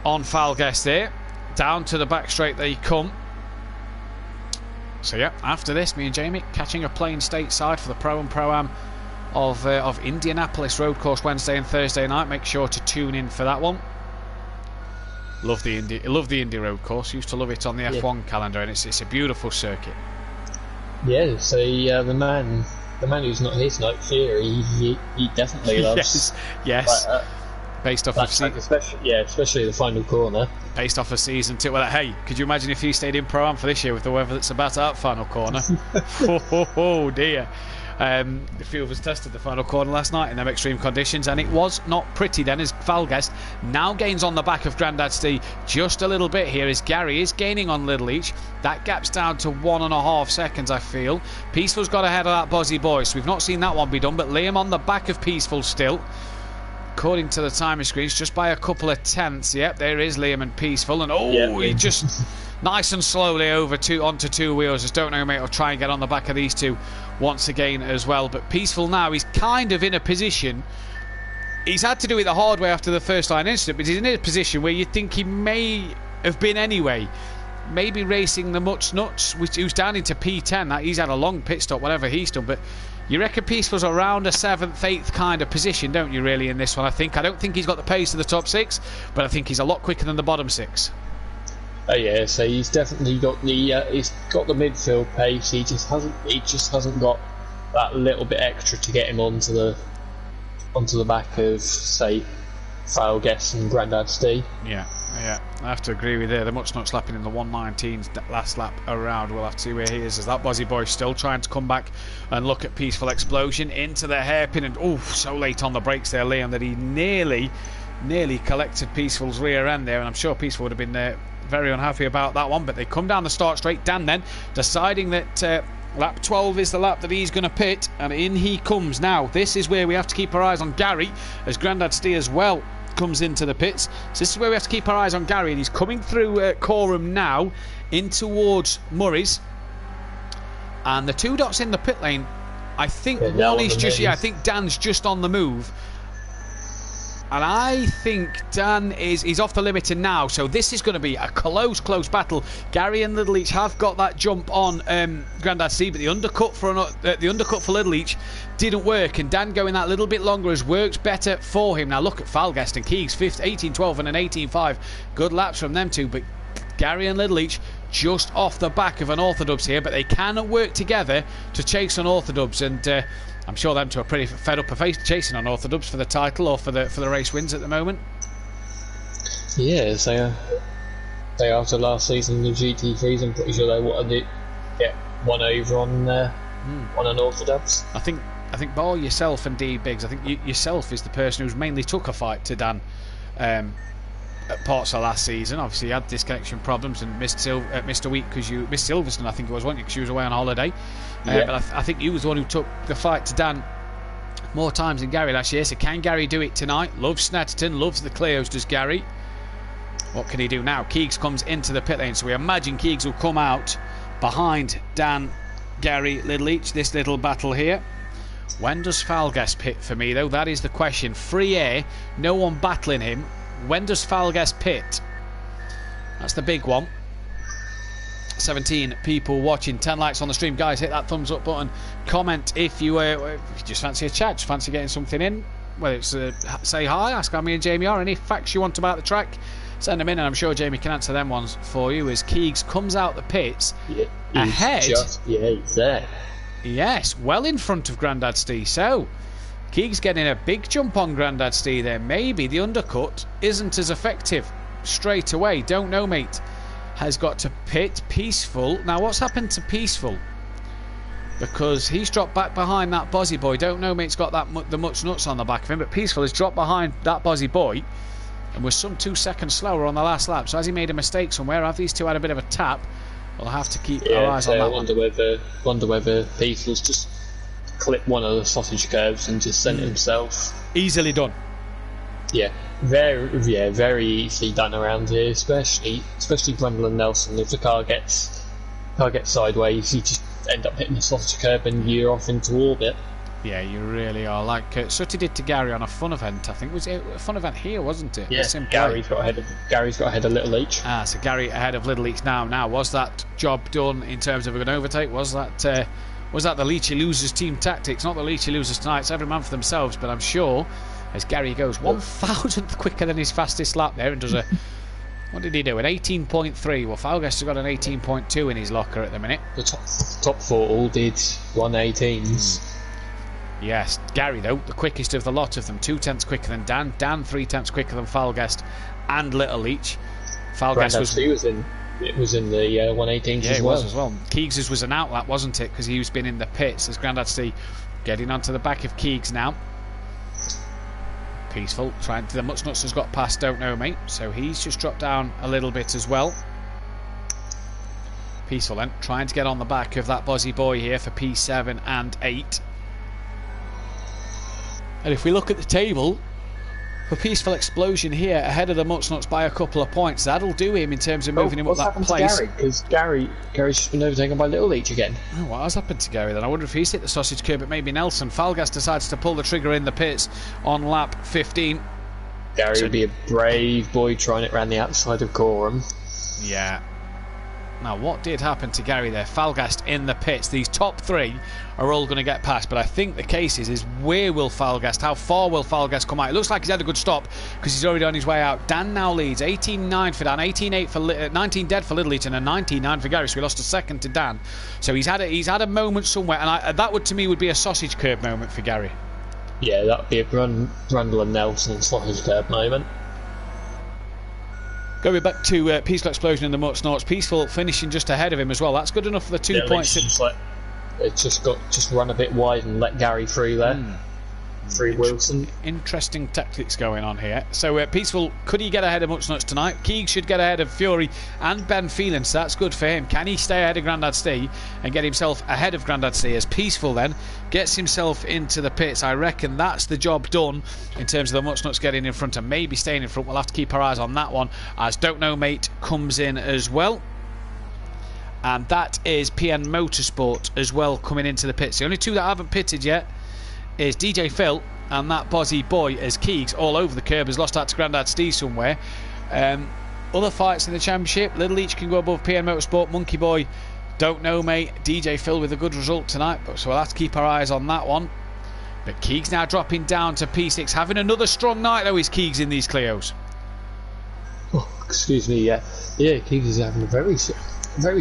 on Falgast there. Down to the back straight they come. So yeah, after this, me and Jamie catching a plane stateside for the Pro and Pro-Am of Indianapolis Road Course Wednesday and Thursday night. Make sure to tune in for that one. Love the Indy Road Course. Used to love it on the F1 calendar, and it's a beautiful circuit. Yeah, so the man who's not here tonight, Theory, he definitely loves. yes. Based off of especially the final corner. Based off of season 2. Well, hey, could you imagine if he stayed in Pro-Am for this year with the weather that's about at final corner? Oh dear. A few of us tested the final corner last night in them extreme conditions, and it was not pretty then, as Falgast now gains on the back of Grandad Stee just a little bit here, as Gary is gaining on Little Each. That gap's down to 1.5 seconds, I feel. Peaceful's got ahead of that Bozzy boy, so we've not seen that one be done, but Liam on the back of Peaceful still. According to the timing screens, just by a couple of tenths. Yep, there is Liam and Peaceful, and he just nice and slowly onto two wheels. Just don't know, mate. I'll try and get on the back of these two once again as well. But Peaceful now, he's kind of in a position. He's had to do it the hard way after the first line incident, but he's in a position where you think he may have been anyway. Maybe racing the Mutts Nuts, who's down into P10. That he's had a long pit stop, whatever he's done, but. You reckon Peaceful's around a 7th, 8th kind of position, don't you, really, in this one? I don't think he's got the pace of the top 6, but I think he's a lot quicker than the bottom 6. Oh yeah, so he's definitely got the midfield pace. He just hasn't got that little bit extra to get him onto the back of, say, Falgast and Grandad Stee. Yeah, I have to agree with you. The Mutts Nuts lapping in the 1:19 last lap around. We'll have to see where he is, as that Bozzy boy still trying to come back and look at Peaceful explosion into the hairpin, and so late on the brakes there, Liam, that he nearly collected Peaceful's rear end there, and I'm sure Peaceful would have been very unhappy about that one. But they come down the start straight. Dan then deciding that lap 12 is the lap that he's going to pit, and in he comes now. This is where we have to keep our eyes on Gary, as Grandad Stee as well comes into the pits. So this is where we have to keep our eyes on Gary, and he's coming through Coram now in towards Murray's. And the 2 dots in the pit lane, I think Yeah, one is just, I think Dan's just on the move. And I think Dan he's off the limiter now, so this is going to be a close battle. Gary and Little Leach have got that jump on Grandad C, but the undercut for Little Leach didn't work, and Dan going that little bit longer has worked better for him. Now look at Falguest and Keegs, 18.12 and an 18.5. Good laps from them two, but Gary and Little Leach just off the back of an Orthodubs here, but they cannot work together to chase on Orthodubs, and I'm sure them two are pretty fed up of chasing on Orthodubs for the title or for the race wins at the moment. Yes, they after last season in the GT3s, I'm pretty sure they wanted to get one over on an Orthodubs. I think Ball, yourself and D Biggs, I think yourself is the person who's mainly took a fight to Dan at parts of last season. Obviously you had disconnection problems and missed a week because you missed Silverstone, I think it was, wasn't you, because you was away on holiday. But I think you was the one who took the fight to Dan more times than Gary last year. So can Gary do it tonight? Loves Snetterton, loves the Clios, does Gary. What can he do now? Keegs comes into the pit lane, so we imagine Keegs will come out behind Dan, Gary, Little Leach, this little battle here. When does Falguest pit for me though? That is the question. Free air, no one battling him. When does Falguest pit? That's the big one. 17 people watching, 10 likes on the stream. Guys, hit that thumbs up button. Comment if you just fancy a chat, just fancy getting something in. Whether it's say hi, ask how me and Jamie are, any facts you want about the track, send them in, and I'm sure Jamie can answer them ones for you. As Keegs comes out the pits ahead. He's there. Yes, well in front of Grandad Stee. So Keegs getting a big jump on Grandad Stee there. Maybe the undercut isn't as effective straight away. Don't know, mate. Has got to pit. Peaceful. Now what's happened to Peaceful? Because he's dropped back behind that Bozzy boy. Don't know, mate's got the much nuts on the back of him, but Peaceful has dropped behind that Bozzy boy and was some 2 seconds slower on the last lap. So has he made a mistake somewhere? Have these two had a bit of a tap? We'll have to keep our eyes on that. I wonder whether Peaceful's just clipped one of the sausage curves and just sent himself. Easily done. Yeah, very easily done around here, especially Brundle and Nelson. If the car gets sideways, you just end up hitting the sausage curve and you're off into orbit. Yeah, you really are. Like Sutty did to Gary on a fun event, I think. Was it a fun event here, wasn't it? Yeah, Gary's got ahead of Little Leach. So Gary ahead of Little Leach now. Now, was that job done in terms of an overtake? Was that the Leachy Losers team tactics? Not the Leachy Losers tonight, it's every man for themselves, but I'm sure as Gary goes 1,000th quicker than his fastest lap there and does a what did he do? An 18.3. Well, Falguest has got an 18.2 in his locker at the minute. The top four all did 118s. Yes, Gary though, the quickest of the lot of them, 2/10 quicker than Dan. Dan 3/10 quicker than Falguest and Little Leach. Falguest was in the 118s yeah, as it well. was as well. Keegs' was an outlap, wasn't it? Because he's been in the pits. As Grandad Stee getting onto the back of Keegs now. Peaceful, trying to the much nuts has got past, don't know, mate. So he's just dropped down a little bit as well. Peaceful then, trying to get on the back of that Bozzy boy here for P7 and 8. And if we look at the table, for Peaceful Explosion here, ahead of the Mutsnuts by a couple of points, that'll do him in terms of moving him up that place. Because Gary's just been overtaken by Little Leach again. Oh, what has happened to Gary then? I wonder if he's hit the sausage curb, but maybe Nelson. Falguest decides to pull the trigger in the pits on lap 15. Gary would be a brave boy trying it round the outside of Gorham. Yeah. Now, what did happen to Gary there? Falguest in the pits. These top three are all going to get past, but I think the case is where will Falguest, how far will Falguest come out? It looks like he's had a good stop because he's already on his way out. Dan now leads 18.9 for Dan, 18.8 for 19 dead for Little Leach, and a 19.9 for Gary. So we lost a second to Dan. So he's had a moment somewhere, and that would to me would be a sausage curb moment for Gary. Yeah, that would be a Brundle and Nelson sausage curb moment. Going back to Peaceful Explosion in the Mutsnuts, Peaceful finishing just ahead of him as well. That's good enough for the 2 points. It's just run a bit wide and let Gary through there. Through Wilson. Interesting tactics going on here. So Peaceful, could he get ahead of Mutsnuts tonight? Keegs should get ahead of Fury and Ben Phelan, so that's good for him. Can he stay ahead of Grandad Stee and get himself ahead of Grandad Stee as Peaceful then gets himself into the pits? I reckon that's the job done in terms of the Mutsnuts getting in front and maybe staying in front. We'll have to keep our eyes on that one as Don't Know Mate comes in as well. and that is PN Motorsport as well coming into the pits. The only two that haven't pitted yet is DJ Phil and that Bozzy Boy, as Keegs all over the curb has lost out to Grandad Steve somewhere. Other fights in the championship, Little Leach can go above PN Motorsport. Monkey Boy, don't know mate. DJ Phil with a good result tonight, but so we'll have to keep our eyes on that one. But Keegs now dropping down to P6, having another strong night though, is Keegs in these Clios. Oh, excuse me, yeah, Keegs is having a very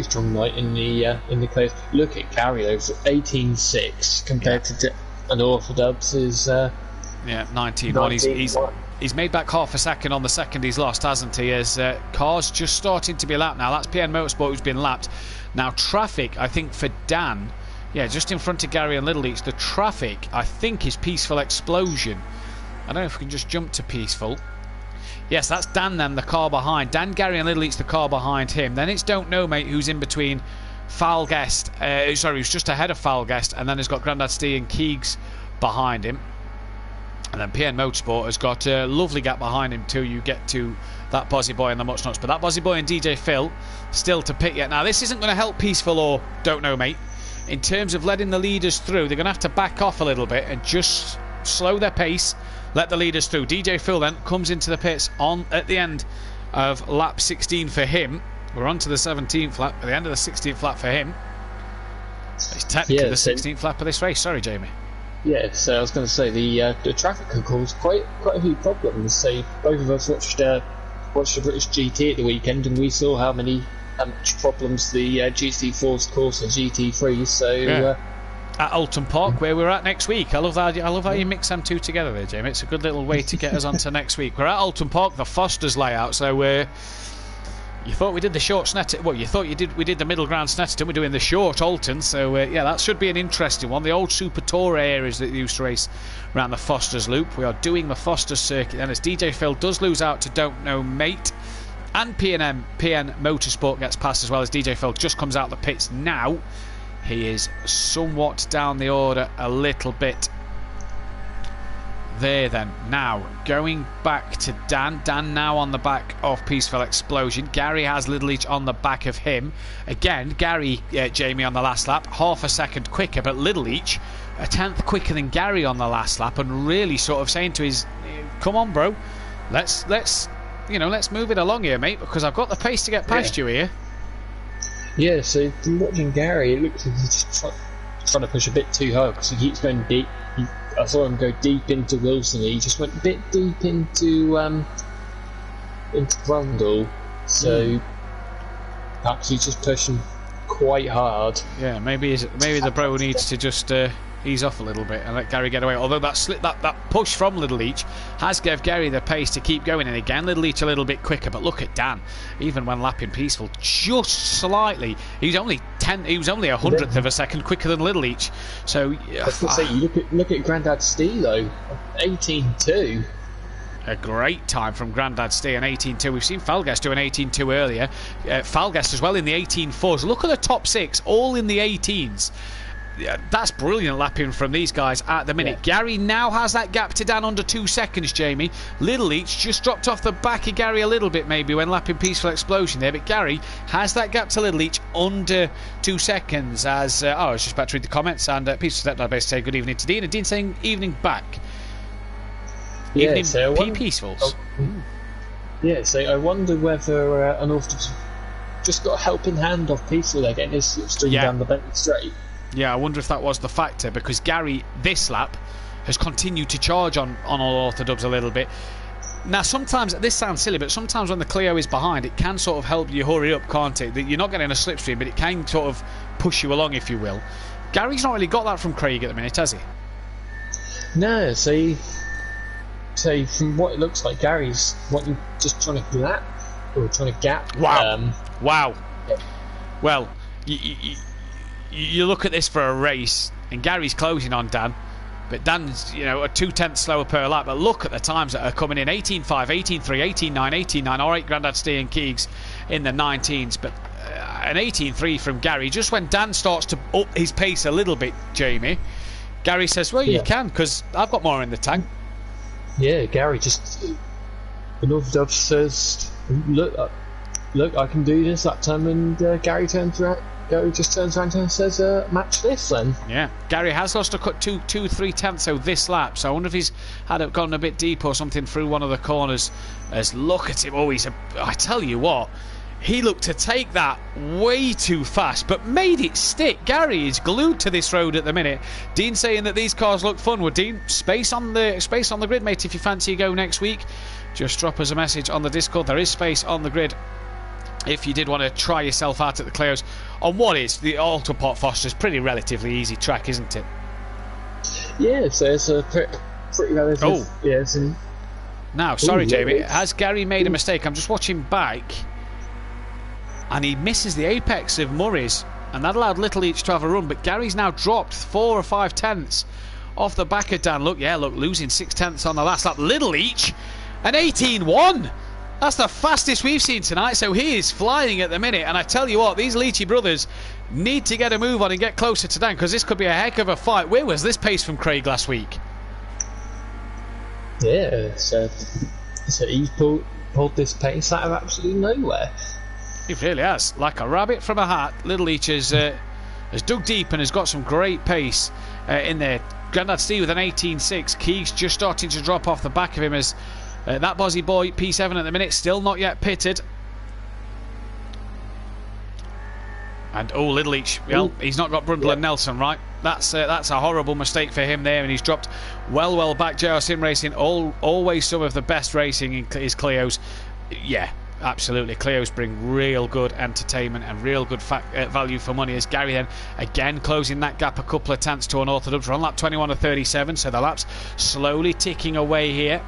strong night in the Clios. Look at Gary though, 18.6 compared to Unorthodox is 19.1. He's made back half a second on the second he's lost, hasn't he? As cars just starting to be lapped now. That's PN Motorsport who's been lapped. Now traffic, I think for Dan, just in front of Gary and Little Each, the traffic I think is Peaceful Explosion. I don't know if we can just jump to Peaceful. Yes, that's Dan then, the car behind. Dan, Gary and Little Each, the car behind him. Then it's Don't Know Mate who's in between Foul Guest, who's just ahead of Foul Guest, and then has got Grandad Steve and Keegs behind him. And then PN Motorsport has got a lovely gap behind him till you get to that Bozzy Boy and the Much Nuts. But that Bozzy Boy and DJ Phil still to pit yet. Now this isn't going to help Peaceful or Don't Know Mate. In terms of letting the leaders through, they're going to have to back off a little bit and just slow their pace, let the leaders through. DJ Phil then comes into the pits at the end of lap 16 for him. We're on to the 17th lap, at the end of the 16th lap for him. It's technically the 16th lap of this race. Sorry, Jamie. Yeah, so I was going to say the traffic can cause quite a few problems. So both of us watched the British GT at the weekend, and we saw how much problems the GT4s cause for GT3s. So at Alton Park, where we're at next week. I love how you mix them two together there, Jamie. It's a good little way to get us onto next week. We're at Alton Park, the Foster's layout. So you thought we did the short Snetterton. Well, you thought we did the middle ground Snetterton. We're doing the short Alton. So that should be an interesting one. The old Super Tour areas that used to race around the Foster's Loop. We are doing the Foster's circuit. And as DJ Phil does lose out to Don't Know Mate, and PN Motorsport gets past as well, as DJ Phil just comes out the pits now. He is somewhat down the order a little bit there then. Now going back to Dan now on the back of Peaceful Explosion. Gary has Little Each on the back of him again. Gary, Jamie, on the last lap half a second quicker, but Little Each a tenth quicker than Gary on the last lap, and really sort of saying to his, come on bro, let's move it along here mate, because I've got the pace to get past you here. Yeah, so from watching Gary, it looks like he's just trying to push a bit too hard because he keeps going deep. I saw him go deep into Wilson. He just went a bit deep into Grundle. So perhaps he's just pushing quite hard. Yeah, maybe the bro needs to just ease off a little bit and let Gary get away. Although that push from Little Each has given Gary the pace to keep going, and again Little Each a little bit quicker. But look at Dan, even when lapping Peaceful, just slightly. He was only a hundredth of a second quicker than Little Each. So I was going to say, you look at Grandad Steve though, 18.2. A great time from Grandad Steve, an 18.2. We've seen Falguest do an 18.2 earlier. Falguest as well in the 18.4s. Look at the top six, all in the 18s. That's brilliant lapping from these guys at the minute. Yeah. Gary now has that gap to Dan under 2 seconds, Jamie. Little Each just dropped off the back of Gary a little bit maybe when lapping Peaceful Explosion there, but Gary has that gap to Little Each under 2 seconds. As I was just about to read the comments, and Peaceful Stepdad say good evening to Dean, and Dean saying evening back. Evening, so Peacefuls. Yeah, so I wonder whether Unorthodox just got a helping hand off Peaceful there, getting his slipstream down the Bentley straight. Yeah, I wonder if that was the factor, because Gary this lap has continued to charge on Unorthodox a little bit. Now sometimes, this sounds silly, but sometimes when the Clio is behind, it can sort of help you hurry up, can't it? You're not getting a slipstream, but it can sort of push you along, if you will. Gary's not really got that from Craig at the minute, has he? No, so from what it looks like, Gary's just trying to lap, or trying to gap. Wow. Wow. Yeah. Well, you look at this for a race, and Gary's closing on Dan, but Dan's, a 0.2 slower per lap. But look at the times that are coming in: 18.5, 18.3, 18.9, 18.9. All right, Grandad Steve and Keegs in the 19s, but an 18.3 from Gary. Just when Dan starts to up his pace a little bit, Jamie, Gary says, "Well, you can, because I've got more in the tank." Yeah, Gary just. Unorthodox says, "Look, look, I can do this that time, and Gary just turns around and says, match this then. Yeah, Gary has lost a cut 3 tenths so this lap, so I wonder if he's gone a bit deep or something through one of the corners. As look at him, I tell you what, he looked to take that way too fast, but made it stick. Gary is glued to this road at the minute. Dean saying that these cars look fun. Well, Dean, space on the grid, mate. If you fancy go next week, just drop us a message on the Discord. There is space on the grid if you did want to try yourself out at the Clios on what is the Autoport Foster's pretty relatively easy track, isn't it? Yeah, so it's a pretty relative. Oh, yeah. Now, sorry, Jamie. Yeah, Has Gary made a mistake? I'm just watching back, and he misses the apex of Murray's, and that allowed Little Each to have a run. But Gary's now dropped 4 or 5 tenths off the back of Dan. Look, losing 6 tenths on the last lap. Little Each, an 18-1. That's the fastest we've seen tonight, so he is flying at the minute. And I tell you what, these Leachy brothers need to get a move on and get closer to Dan, because this could be a heck of a fight. Where was this pace from Craig last week? Yeah, so he's pulled this pace out of absolutely nowhere. He really has. Like a rabbit from a hat, Little Each has dug deep and has got some great pace in there. Grandad Steve with an 18.6. Keegs just starting to drop off the back of him as that Bozzy boy, P7 at the minute, still not yet pitted. And Little Each, well, he's not got Brundle and Nelson, right? That's a horrible mistake for him there, and he's dropped well back. JR Sim Racing, always some of the best racing in his Clios. Yeah, absolutely. Clios bring real good entertainment and real good value for money. As Gary then again closing that gap a couple of tenths to Unorthodox. We're on lap 21 of 37, so the lap's slowly ticking away here.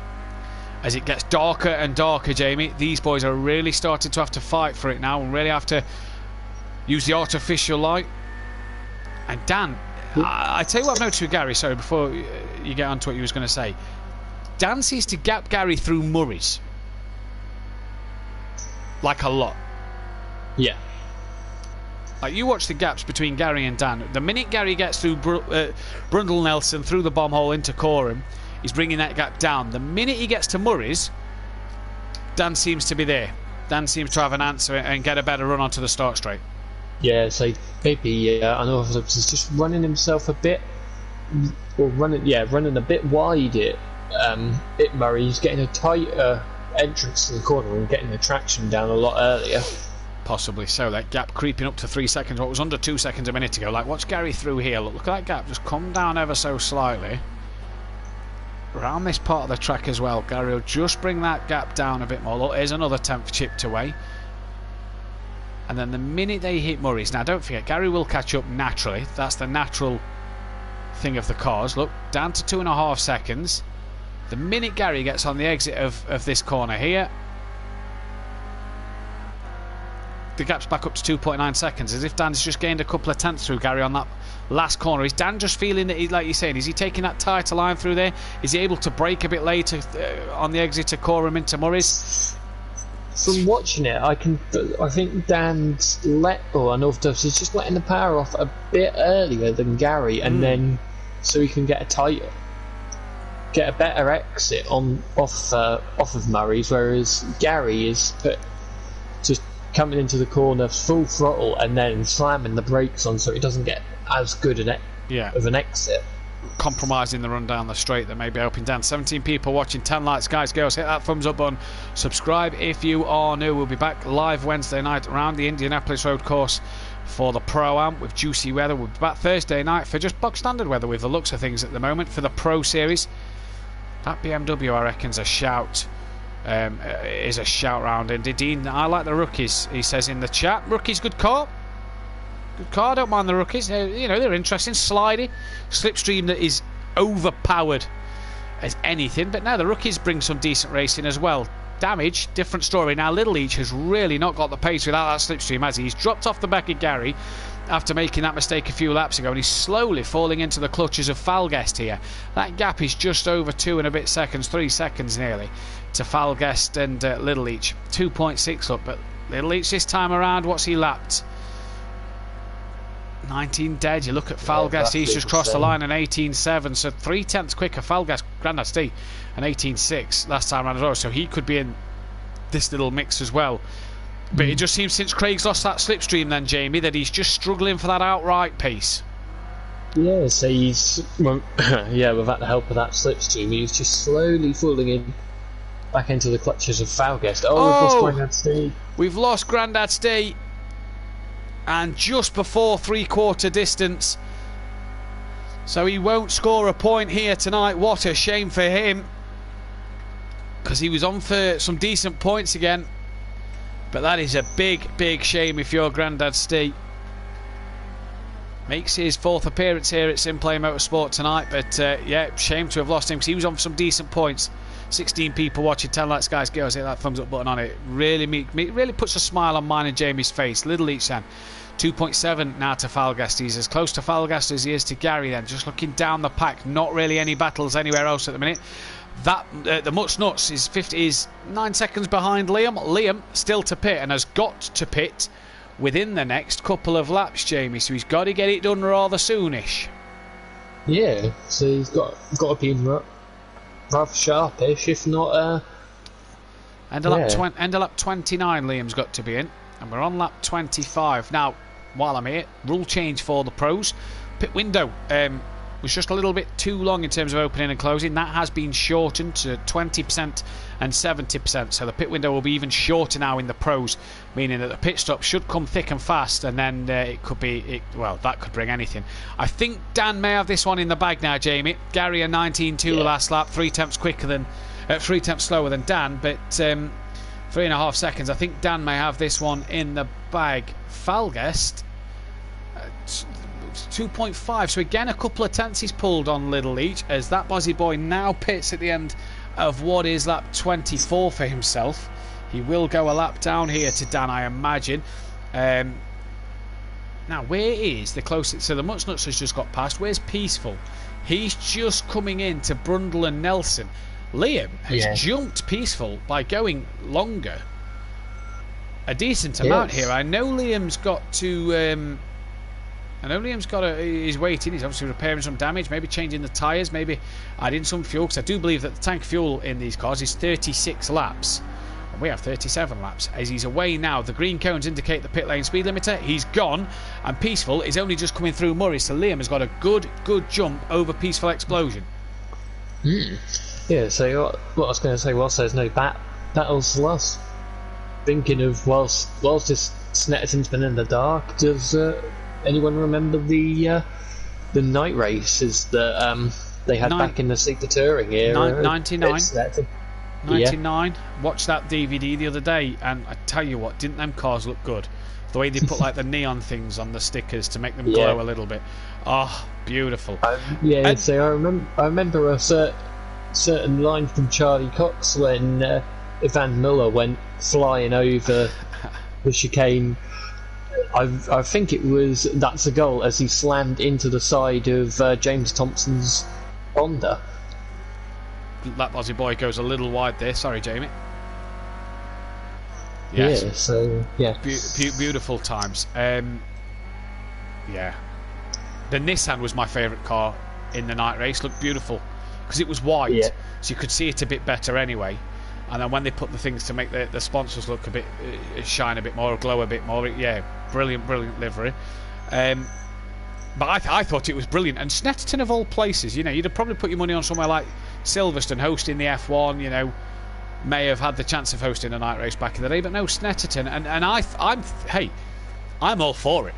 As it gets darker and darker, Jamie, these boys are really starting to have to fight for it now and really have to use the artificial light. And Dan, I tell you what I've noticed with Gary, sorry, before you get on to what you was going to say. Dan seems to gap Gary through Murray's. Like a lot. Yeah. Like, you watch the gaps between Gary and Dan. The minute Gary gets through Brundle Nelson, through the bomb hole into Coram, he's bringing that gap down. The minute he gets to Murray's, Dan seems to be there. Dan seems to have an answer and get a better run onto the start straight. Yeah, so maybe Unorthodox is just running himself a bit, or running a bit wide at Murray. He's getting a tighter entrance to the corner and getting the traction down a lot earlier. Possibly so. That gap creeping up to 3 seconds. What was under 2 seconds a minute ago. Like, watch Gary through here. Look at that gap. Just come down ever so slightly. Around this part of the track as well. Gary will just bring that gap down a bit more. Look, here's another tenth chipped away. And then the minute they hit Murray's, now don't forget, Gary will catch up naturally. That's the natural thing of the cars. Look, down to 2.5 seconds. The minute Gary gets on the exit of this corner here, the gap's back up to 2.9 seconds, as if Dan's just gained a couple of tenths through Gary on that last corner. Is Dan just feeling that, like you're saying, is he taking that tighter line through there? Is he able to brake a bit later on the exit to Coram into Murray's? From watching it, I think Dan's Unorthodox is just letting the power off a bit earlier than Gary, and then so he can get a better exit off of Murray's, whereas Gary is just coming into the corner full throttle and then slamming the brakes on, so it doesn't get as good of an exit. Compromising the run down the straight that may be helping Dan. 17 people watching, 10 likes, guys, girls, hit that thumbs up button, subscribe if you are new. We'll be back live Wednesday night around the Indianapolis Road Course for the Pro-Am with juicy weather. We'll be back Thursday night for just box standard weather with the looks of things at the moment for the Pro Series. That BMW, I reckon, is a shout. Is a shout round. And Dean, I like the rookies, he says in the chat. Rookies, good car. Good car, don't mind the rookies. They're interesting. Slidey. Slipstream that is overpowered as anything. But now the rookies bring some decent racing as well. Damage, different story. Now Little Each has really not got the pace without that slipstream, has he? He's dropped off the back of Gary after making that mistake a few laps ago, and he's slowly falling into the clutches of Falguest here. That gap is just over 2 and a bit seconds, 3 seconds nearly, to Falguest and Little Each. 2.6 up, but Little Each this time around, what's he lapped? 19 dead. You look at Falguest, he's just crossed the line an 18.7, so 3 tenths quicker. Falguest, Grandad Steve, an 18.6 last time around as well, so he could be in this little mix as well. But it just seems since Craig's lost that slipstream then, Jamie, that he's just struggling for that outright pace. Yeah, so he's, well, yeah, without the help of that slipstream, he's just slowly falling in back into the clutches of Falguest. Oh, we've lost Grandad Steve. We've lost Grandad Steve. And just before three-quarter distance. So he won't score a point here tonight. What a shame for him. Because he was on for some decent points again. But that is a big, big shame if you're Grandad Steve. Makes his fourth appearance here at Simplay Motorsport tonight. But yeah, shame to have lost him because he was on for some decent points. 16 people watching. 10 likes, guys, girls, hit that thumbs up button on it. Really puts a smile on mine and Jamie's face. Little each then. 2.7 now to Falgast. He's as close to Falgast as he is to Gary then. Just looking down the pack. Not really any battles anywhere else at the minute. That the Much Nuts is 9 seconds behind Liam. Liam still to pit and has got to pit within the next couple of laps, Jamie. So he's got to get it done rather soonish. Yeah, so he's got to be in rather sharpish, if not. End of lap 29, Liam's got to be in, and we're on lap 25 now. While I'm here, rule change for the pros. Pit window was just a little bit too long in terms of opening and closing. That has been shortened to 20% and 70%. So the pit window will be even shorter now in the pros, meaning that the pit stop should come thick and fast, and then it could be, well, that could bring anything. I think Dan may have this one in the bag now, Jamie. Gary a 19.2 last lap, 3 tenths slower than Dan, but 3.5 seconds. I think Dan may have this one in the bag. Falguest 2.5, so again a couple of tenths he's pulled on Little Leach as that Bozzy boy now pits at the end of what is lap 24 for himself. He will go a lap down here to Dan, I imagine. Now where is the closest? So the Much Nuts has just got past. Where's Peaceful? He's just coming in to Brundle and Nelson. Liam has jumped Peaceful by going longer a decent amount here. I know Liam's got to he's waiting, he's obviously repairing some damage, maybe changing the tyres, maybe adding some fuel, because I do believe that the tank fuel in these cars is 36 laps and we have 37 laps. As he's away now, the green cones indicate the pit lane speed limiter. He's gone, and Peaceful is only just coming through Murray, so Liam has got a good jump over Peaceful Explosion. Yeah, so what I was going to say, whilst there's no battles lost, thinking of whilst this Snetterton's been in the dark, does anyone remember the night races that they had back in the Super Touring era? 99. 99. Watched that DVD the other day, and I tell you what, didn't them cars look good? The way they put like the neon things on the stickers to make them glow a little bit. Oh, beautiful. So I remember a certain line from Charlie Cox when Ivan Miller went flying over the chicane. I think it was That's a Goal as he slammed into the side of James Thompson's Honda. That Aussie boy goes a little wide there. Sorry, Jamie. Yes. Yeah, so, yeah. Beautiful times. Yeah. The Nissan was my favourite car in the night race. Looked beautiful because it was white, so you could see it a bit better anyway. And then when they put the things to make the sponsors look a bit, shine a bit more, glow a bit more, brilliant livery. But I thought it was brilliant. And Snetterton of all places, you'd have probably put your money on somewhere like Silverstone hosting the F1, may have had the chance of hosting a night race back in the day, but no, Snetterton. And I'm all for it.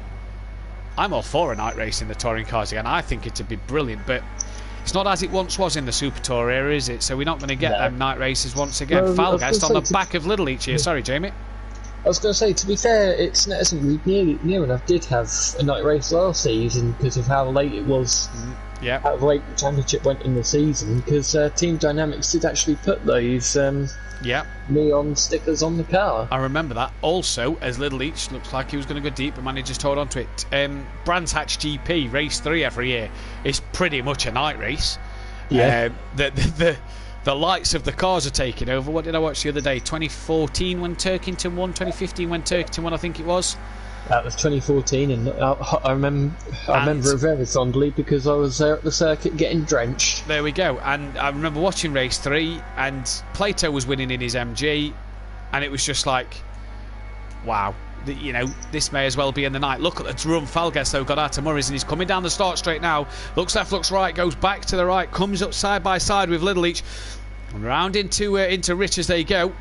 I'm all for a night race in the touring cars again. I think it'd be brilliant, but it's not as it once was in the Super Tour era, is it? So we're not going to get them night races once again. Falgast on the back of Little each year. Sorry, Jamie. I was going to say, to be fair, Snetterton near enough did have a night race last season because of how late it was. How late the championship went in the season, because Team Dynamics did actually put those neon stickers on the car. I remember that. Also, as Little Each looks like he was going to go deep, but managed to hold on to it. Brands Hatch GP race 3 every year is pretty much a night race. The lights of the cars are taking over. What did I watch the other day? 2014 when Turkington won. 2015 when Turkington won, I think it was. That was 2014, and I remember it very fondly because I was there at the circuit getting drenched. There we go. And I remember watching race 3, and Plato was winning in his MG, and it was just like, wow. This may as well be in the night. Look at the run Falgues, though, got out of Murray's, and he's coming down the start straight now. Looks left, looks right, goes back to the right, comes up side by side with Little Leach, and round into Rich as they go.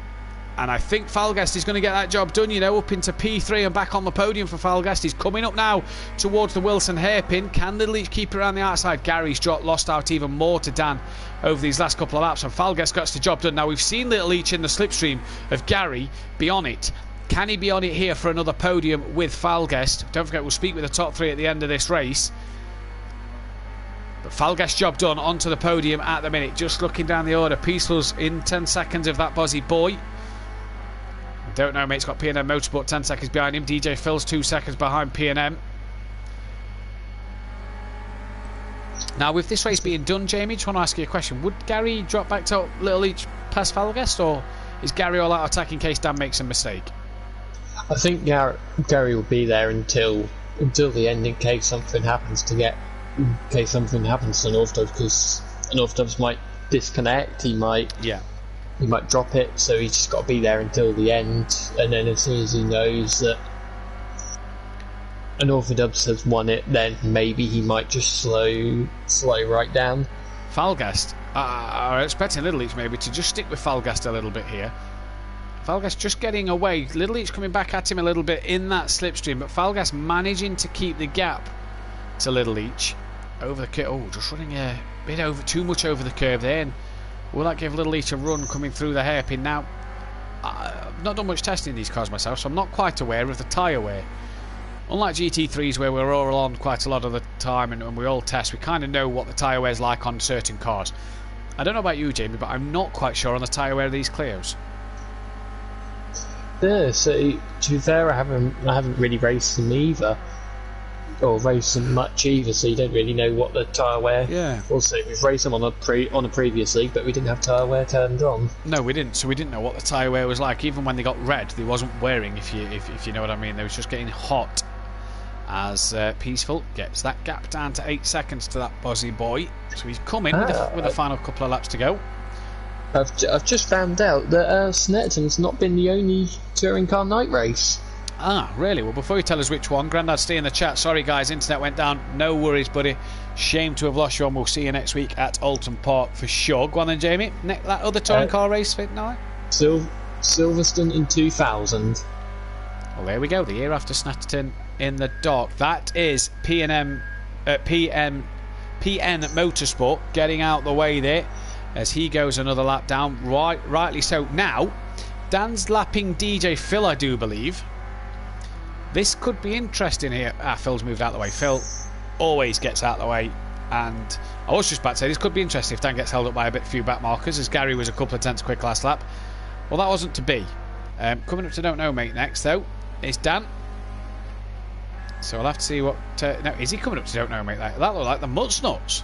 And I think Falgues is going to get that job done, up into P3 and back on the podium for Falgues. He's coming up now towards the Wilson hairpin. Can Little Leach keep it around the outside? Gary's lost out even more to Dan over these last couple of laps, and Falgues gets the job done. Now, we've seen Little Leach in the slipstream of Gary be on it. Can he be on it here for another podium with Falgues? Don't forget, we'll speak with the top 3 at the end of this race. But Falgues job done, onto the podium at the minute. Just looking down the order, Peaceful's in 10 seconds of that Bozzy boy. Don't know, mate's got P&M Motorsport 10 seconds behind him. DJ Phil's 2 seconds behind P&M. Now, with this race being done, Jamie, just want to ask you a question. Would Gary drop back to Little Leach past Falgues, or is Gary all out attack in case Dan makes a mistake? I think Gary will be there until the end in case something happens to North Dubs, because North Dubs might disconnect. He might drop it, so he's just got to be there until the end, and then as soon as he knows that an Orthodubs has won it, then maybe he might just slow right down. Falgues, I'm expecting Little Leach maybe to just stick with Falgues a little bit here. Falgues just getting away, Little Leach coming back at him a little bit in that slipstream, but Falgues managing to keep the gap to Little Leach over the curve. Oh, just running a bit too much over the curve there, and will that give Little Leach a run coming through the hairpin? Now, I've not done much testing in these cars myself, so I'm not quite aware of the tyre wear. Unlike GT3s, where we're all on quite a lot of the time and we all test, we kind of know what the tyre wear's like on certain cars. I don't know about you, Jamie, but I'm not quite sure on the tyre wear of these Clios. Yeah, so to be fair, I haven't really raced them either, or raced them much either, so you don't really know what the tyre wear. Yeah. Also, we've raced them on a previous league, but we didn't have tyre wear turned on. No, we didn't. So we didn't know what the tyre wear was like. Even when they got red, they wasn't wearing. If you know what I mean, they was just getting hot. As Peaceful gets that gap down to 8 seconds to that Bozzy boy, so he's coming with a final couple of laps to go. I've just found out that Snetterton's not been the only touring car night race. Ah, really? Well, before you tell us which one, Grandad, stay in the chat. Sorry, guys, internet went down. No worries, buddy. Shame to have lost you on. We'll see you next week at Alton Park for sure. Go on then, Jamie. That other touring car race fit now? Silverstone in 2000. Well, there we go. The year after Snetterton in the dark. That is PN Motorsport getting out the way there as he goes another lap down. Rightly so. Now, Dan's lapping DJ Phil, I do believe. This could be interesting here. Phil's moved out of the way. Phil always gets out of the way. And I was just about to say, this could be interesting if Dan gets held up by a few back markers, as Gary was a couple of tenths quick last lap. Well, that wasn't to be. Coming up to Don't Know Mate next, though, is Dan. So we'll have to see what... no, is he coming up to Don't Know Mate? That looked like the Mutsnuts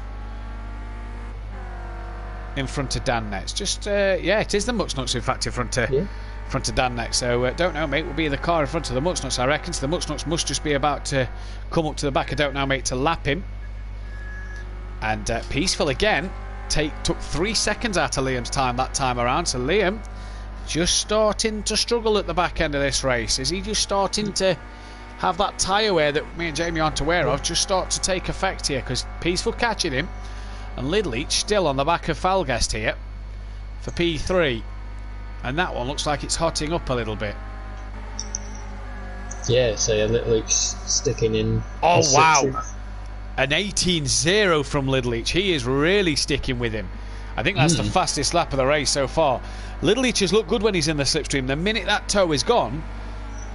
in front of Dan next. Just, yeah, it is the Mutsnuts, in fact, in front of Dan next. So Don't Know Mate will be the car in front of the Mutsnuts, I reckon. So the Mutsnuts must just be about to come up to the back of Don't Know Mate to lap him. And Peaceful again took 3 seconds out of Liam's time that time around. So Liam just starting to struggle at the back end of this race. Is he just starting to have that tyre wear that me and Jamie aren't aware of just start to take effect here? Because Peaceful catching him, and Little Leach still on the back of Falgues here for P3. And that one looks like it's hotting up a little bit. Yeah, so Little Leach sticking in. Oh, wow. An 18-0 from Little Leach. He is really sticking with him. I think that's the fastest lap of the race so far. Little Leach has looked good when he's in the slipstream. The minute that toe is gone,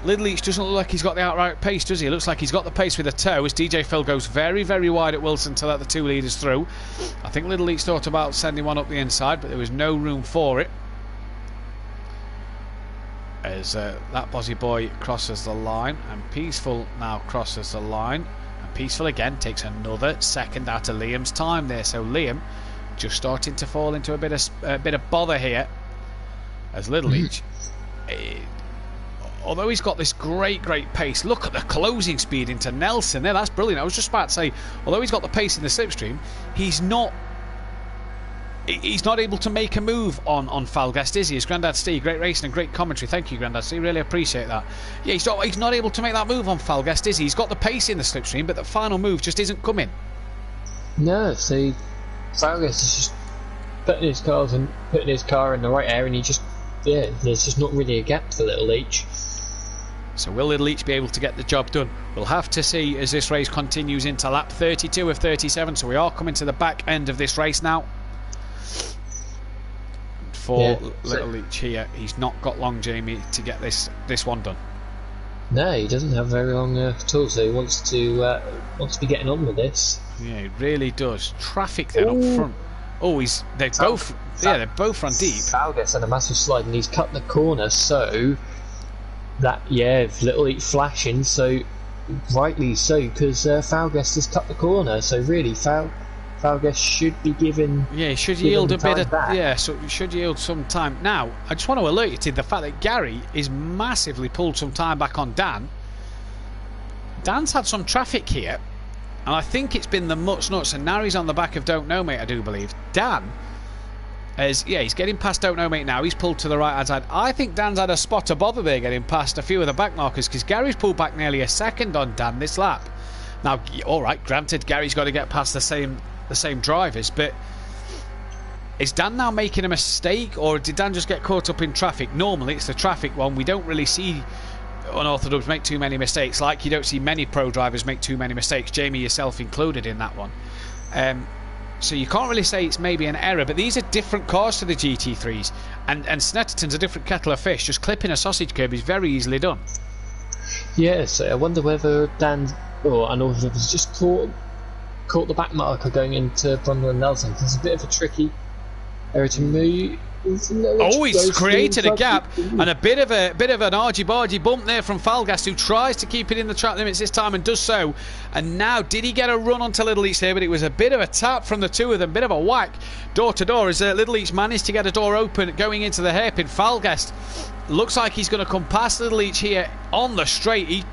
Little Leach doesn't look like he's got the outright pace, does he? It looks like he's got the pace with a toe as DJ Phil goes very, very wide at Wilson to let the two leaders through. I think Little Leach thought about sending one up the inside, but there was no room for it. As that Bozzy boy crosses the line, and Peaceful now crosses the line. And Peaceful again takes another second out of Liam's time there. So Liam just starting to fall into a bit of bother here. As Little Leach, although he's got this great pace, look at the closing speed into Nelson there. That's brilliant. I was just about to say, although he's got the pace in the slipstream, he's not he's not able to make a move on Falgast, is he? His Grandad Steve, great racing and great commentary. Thank you, Grandad Steve, really appreciate that. Yeah, he's not able to make that move on Falgast, is he? He's got the pace in the slipstream, but the final move just isn't coming. No, see, Falgast is just putting his car in the right area, and there's just not really a gap for Little Leach. So will Little Leach be able to get the job done? We'll have to see as this race continues into lap 32 of 37. So we are coming to the back end of this race now. For Little Leach here, he's not got long, Jamie, to get this one done. No, he doesn't have very long at all. So he wants to be getting on with this. Yeah, he really does. Traffic then up front. Oh, they're both front deep. Falgast had a massive slide, and he's cut the corner, so Little Leach flashing, so rightly so, because Falgast has cut the corner, so really Falgast should be given. Yeah, he should yield a bit of back. Yeah, so he should yield some time. Now, I just want to alert you to the fact that Gary is massively pulled some time back on Dan. Dan's had some traffic here, and I think it's been the Muts Nuts, and now he's on the back of Don't Know Mate, I do believe. Dan he's getting past Don't Know Mate now. He's pulled to the right hand side. I think Dan's had a spot of bother there getting past a few of the back markers, because Gary's pulled back nearly a second on Dan this lap. Now, alright, granted, Gary's got to get past the same drivers, but is Dan now making a mistake, or did Dan just get caught up in traffic? Normally it's the traffic one. We don't really see unorthodox make too many mistakes, like you don't see many pro drivers make too many mistakes, Jamie yourself included in that one. So you can't really say it's maybe an error, but these are different cars to the GT3s, and Snetterton's a different kettle of fish. Just clipping a sausage curb is very easily done. Yes, I wonder whether Dan or unorthodox has just caught the back marker going into Brundle and Nelson. It's a bit of a tricky area to move. He's created a gap, and a bit of an argy-bargy bump there from Falgast, who tries to keep it in the track limits this time and does so. And now, did he get a run onto Little Leach here? But it was a bit of a tap from the two of them, bit of a whack door to door as Little Leach managed to get a door open going into the hairpin. Falgast looks like he's going to come past Little Leach here on the straight.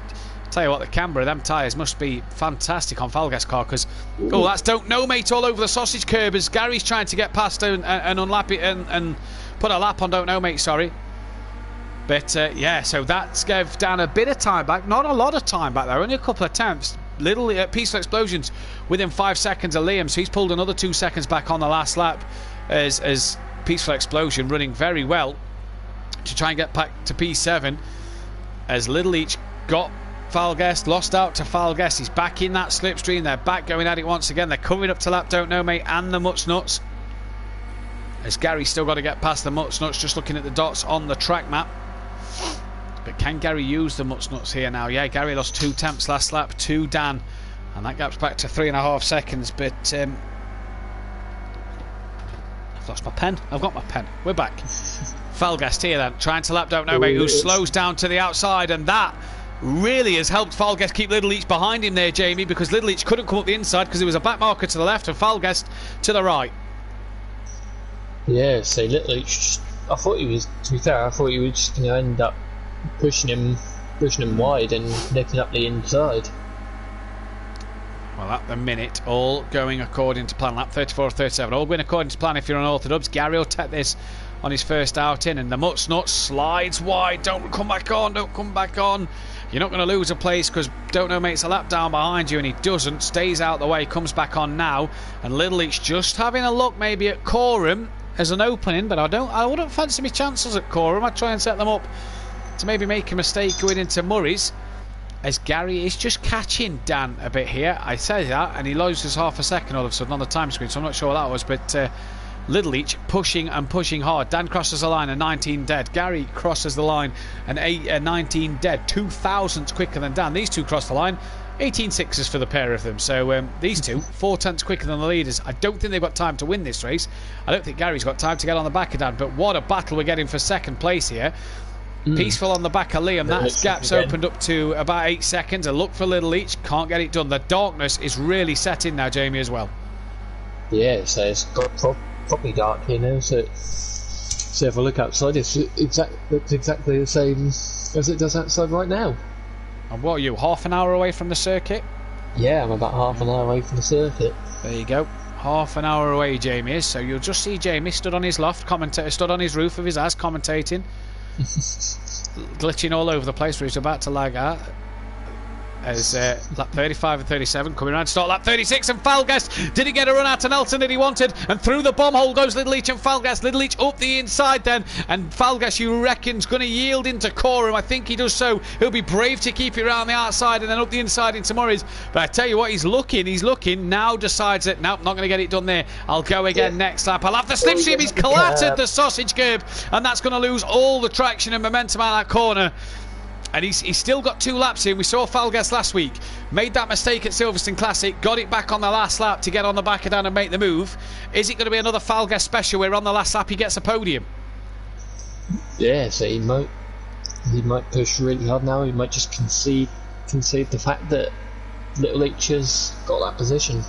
Tell you what, the camber of them tyres must be fantastic on Falgast's car, because that's Don't Know Mate all over the sausage curb as Gary's trying to get past and unlap it and put a lap on Don't Know Mate, sorry. But so that's gave Dan a bit of time back, not a lot of time back there, only a couple of tenths. Little Peaceful Explosions within 5 seconds of Liam, so he's pulled another 2 seconds back on the last lap as Peaceful Explosion running very well to try and get back to P7 as Little Leach got Falgast, lost out to Falgast. He's back in that slipstream. They're back going at it once again. They're coming up to lap Don't Know Mate and the Muts Nuts, as Gary's still got to get past the Muts Nuts, just looking at the dots on the track map. But can Gary use the Muts Nuts here now? Yeah, Gary lost 2 tenths last lap to Dan, and that gap's back to 3.5 seconds. But I've lost my pen. I've got my pen. We're back. Falgast here then, trying to lap Don't Know Mate, who slows down to the outside, and that really has helped Falgast keep Little Leach behind him there, Jamie, because Little Leach couldn't come up the inside because there was a back marker to the left and Falgast to the right. Yeah, so Little Leach, I thought he was just going to end up pushing him wide and nipping up the inside. Well, at the minute, all going according to plan. Lap 34-37, all going according to plan if you're unorthodox. Gary will take this on his first outing, and the Muts Nuts slides wide. Don't come back on. You're not going to lose a place because Don't Know Mate's a lap down behind you, and he doesn't. Stays out the way, comes back on now, and Little Leach just having a look maybe at Coram as an opening, but I wouldn't fancy my chances at Coram. I'd try and set them up to maybe make a mistake going into Murray's, as Gary is just catching Dan a bit here. I say that, and he loses half a second all of a sudden on the time screen, so I'm not sure what that was, but Little Leach pushing hard. Dan crosses the line a 19 dead. Gary crosses the line a 19 dead. 2,000 quicker than Dan. These two cross the line 18 sixes for the pair of them. So these two 4 tenths quicker than the leaders. I don't think they've got time to win this race. I don't think Gary's got time to get on the back of Dan, but what a battle we're getting for second place here. Peaceful on the back of Liam. That gap's opened up to about 8 seconds. A look for Little Leach, can't get it done. The darkness is really set in now, Jamie, as well. Yeah, so it's got properly dark here now, so if I look outside, looks exactly the same as it does outside right now. And what are you, half an hour away from the circuit? Yeah, I'm about half an hour away from the circuit. There you go. Half an hour away, Jamie is. So you'll just see Jamie stood on his loft, stood on his roof of his house, commentating, glitching all over the place where he's about to lag out. As lap 35 and 37 coming around to start lap 36, and Falgas didn't get a run out to Nelson that he wanted, and through the bomb hole goes Little Leach and Falgas. Little Leach up the inside then, and Falgas, you reckon's going to yield into Coram. I think he does so. He'll be brave to keep it around the outside and then up the inside into Murray's. But I tell you what, he's looking, now decides that, nope, not going to get it done there. I'll go again next lap. I'll have the slipstream. He's clattered the sausage curb, and that's going to lose all the traction and momentum out of that corner. And he's still got 2 laps in. We saw Falgas last week. Made that mistake at Silverstone Classic. Got it back on the last lap to get on the back of down and make the move. Is it going to be another Falgas special where on the last lap he gets a podium? Yeah, so he might push really hard now. He might just concede the fact that Little Leach has got that position.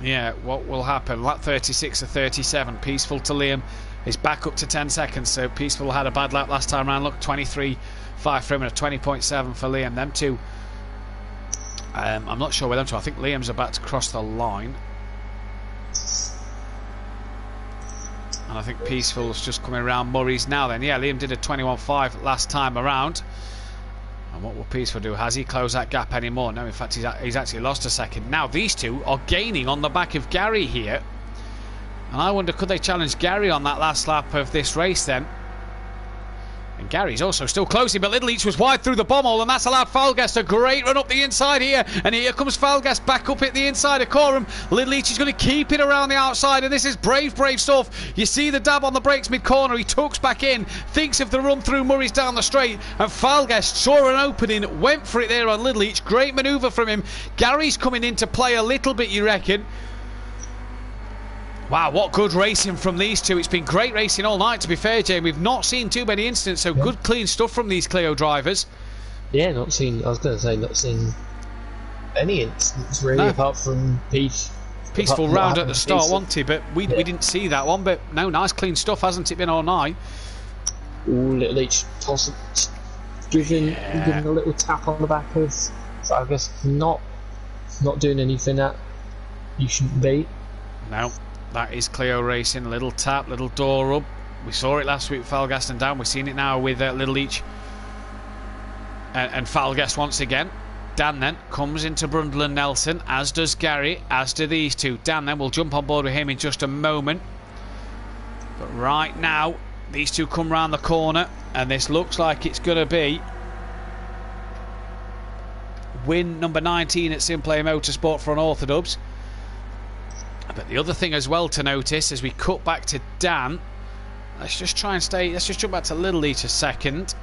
Yeah, what will happen? Lap 36 or 37. Peaceful to Liam. He's back up to 10 seconds. So Peaceful had a bad lap last time round. Look, 23.5 for him and a 20.7 for Liam. Them two, I'm not sure where them two. I think Liam's about to cross the line, and I think Peaceful's just coming around Murray's now. Then, yeah, Liam did a 21.5 last time around. And what will Peaceful do? Has he closed that gap anymore? No, in fact, he's actually lost a second. Now these two are gaining on the back of Gary here, and I wonder, could they challenge Gary on that last lap of this race then? And Gary's also still closing, but Little Leach was wide through the bomb hole, and that's allowed Falgas a great run up the inside here. And here comes Falgas back up at the inside of Coram. Little Leach is going to keep it around the outside, and this is brave stuff. You see the dab on the brakes mid-corner. He tucks back in, thinks of the run through Murray's down the straight, and Falgas saw an opening, went for it there on Little Leach. Great manoeuvre from him. Gary's coming into play a little bit, you reckon? Wow, what good racing from these two. It's been great racing all night, to be fair, Jay. We've not seen too many incidents, so good, clean stuff from these Clio drivers. Yeah, not seen any incidents, really, apart from Peaceful round at the start, wasn't he? But we didn't see that one. But no, nice, clean stuff, hasn't it been all night? Ooh, Little Leach giving a little tap on the back of, so I guess not doing anything that you shouldn't be. No. That is Clio racing. Little tap, little door rub. We saw it last week with Falgas and Dan. We've seen it now with Little Leach and Falgas once again. Dan then comes into Brundle and Nelson, as does Gary, as do these two. Dan then will jump on board with him in just a moment. But right now, these two come round the corner, and this looks like it's going to be win number 19 at Simplay Motorsport for Unorthodox. But the other thing as well to notice as we cut back to Dan, let's just jump back to Little Leach a second.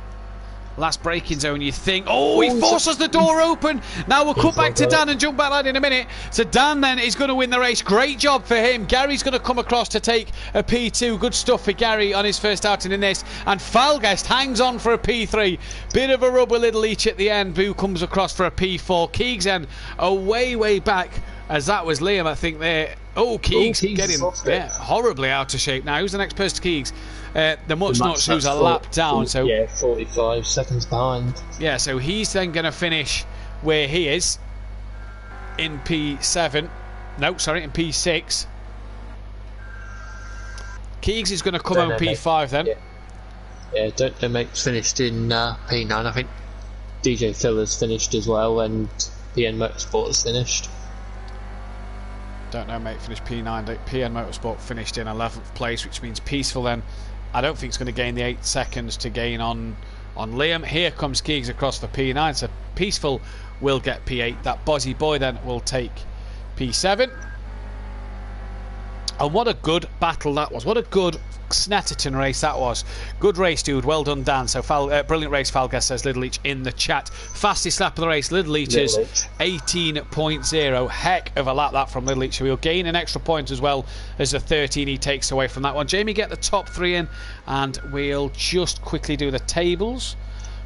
Last braking zone, you think, he forces the door open. Now we'll cut back to Dan and jump back that in a minute. So Dan then is going to win the race. Great job for him. Gary's going to come across to take a P2. Good stuff for Gary on his first outing in this. And Falgas hangs on for a P3. Bit of a rub with Little Leach at the end, who comes across for a P4. Keegs then way back, as that was Liam, I think, there. Keegs getting horribly out of shape now. Who's the next person to Keegs? The Much Nuts, who's a lap down. 45 seconds behind. Yeah, so he's then going to finish where he is in P7. No, sorry, in P6. Keegs is going to come on P5 then. Yeah, Don't Know Mate's finished in P9. I think DJ Phil's finished as well, and PN Motorsport has finished. Don't Know Mate finished P9. PN Motorsport finished in 11th place, which means Peaceful then, I don't think it's going to gain the 8 seconds to gain on Liam. Here comes Keegs across for P9, so Peaceful will get P8. That Bozzy Boy then will take P7. And what a good battle that was. What a good Snetterton race that was. Good race, dude. Well done, Dan. So brilliant race, Falgas, says Little Leach in the chat. Fastest lap of the race, Little Leach is 18.0. Heck of a lap that from Little Leach. So he'll gain an extra point as well as the 13 he takes away from that one. Jamie, get the top 3 in, and we'll just quickly do the tables.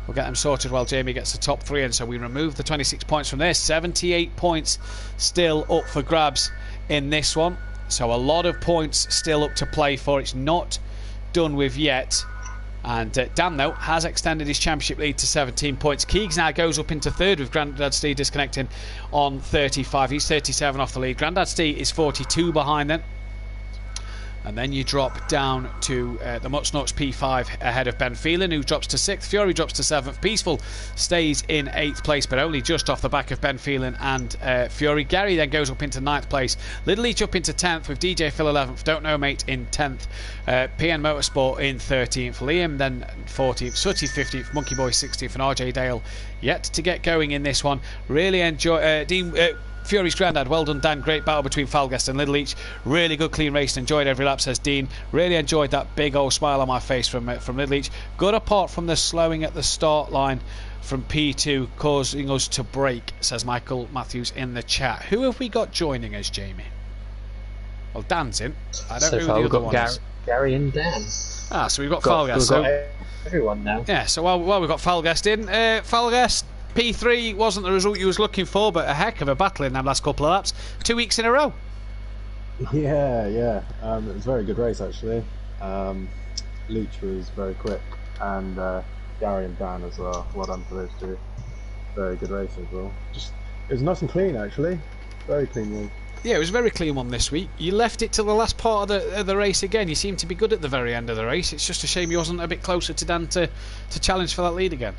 We'll get them sorted while Jamie gets the top 3 in. So we remove the 26 points from there. 78 points still up for grabs in this one. So a lot of points still up to play for. It's not done with yet. And Dan, though, has extended his championship lead to 17 points. Keegs now goes up into third with Grandad Steve disconnecting on 35. He's 37 off the lead. Grandad Steve is 42 behind then. And then you drop down to the Mutsnuts P5 ahead of Ben Phelan, who drops to 6th. Fury drops to 7th. Peaceful stays in 8th place, but only just off the back of Ben Phelan and Fury. Gary then goes up into 9th place. Little Each up into 10th with DJ Phil 11th. Don't Know Mate in 10th. PN Motorsport in 13th. Liam then 14th. Sooty 15th. Monkey Boy 16th. And RJ Dale yet to get going in this one. Really enjoy... Fury's Grandad, well done Dan, great battle between Falguest and Little Each, really good clean race, enjoyed every lap, says Dean. Really enjoyed that big old smile on my face from Little Each. Good apart from the slowing at the start line from P2 causing us to brake, says Michael Matthews in the chat. Who have we got joining us, Jamie? Well, Dan's in. I don't know who the other one is. Gary and Dan. Ah, so we've got Falguest. We've got everyone now. Yeah, so while we've got Falguest in, Falguest, P3 wasn't the result you was looking for, but a heck of a battle in them last couple of laps. 2 weeks in a row. Yeah. It was a very good race actually. Leach was very quick, and Gary and Dan as well. Well done for those two. Very good race as well. It was nice and clean actually. Very clean race. Yeah, it was a very clean one this week. You left it till the last part of the race again. You seemed to be good at the very end of the race. It's just a shame you wasn't a bit closer to Dan to challenge for that lead again.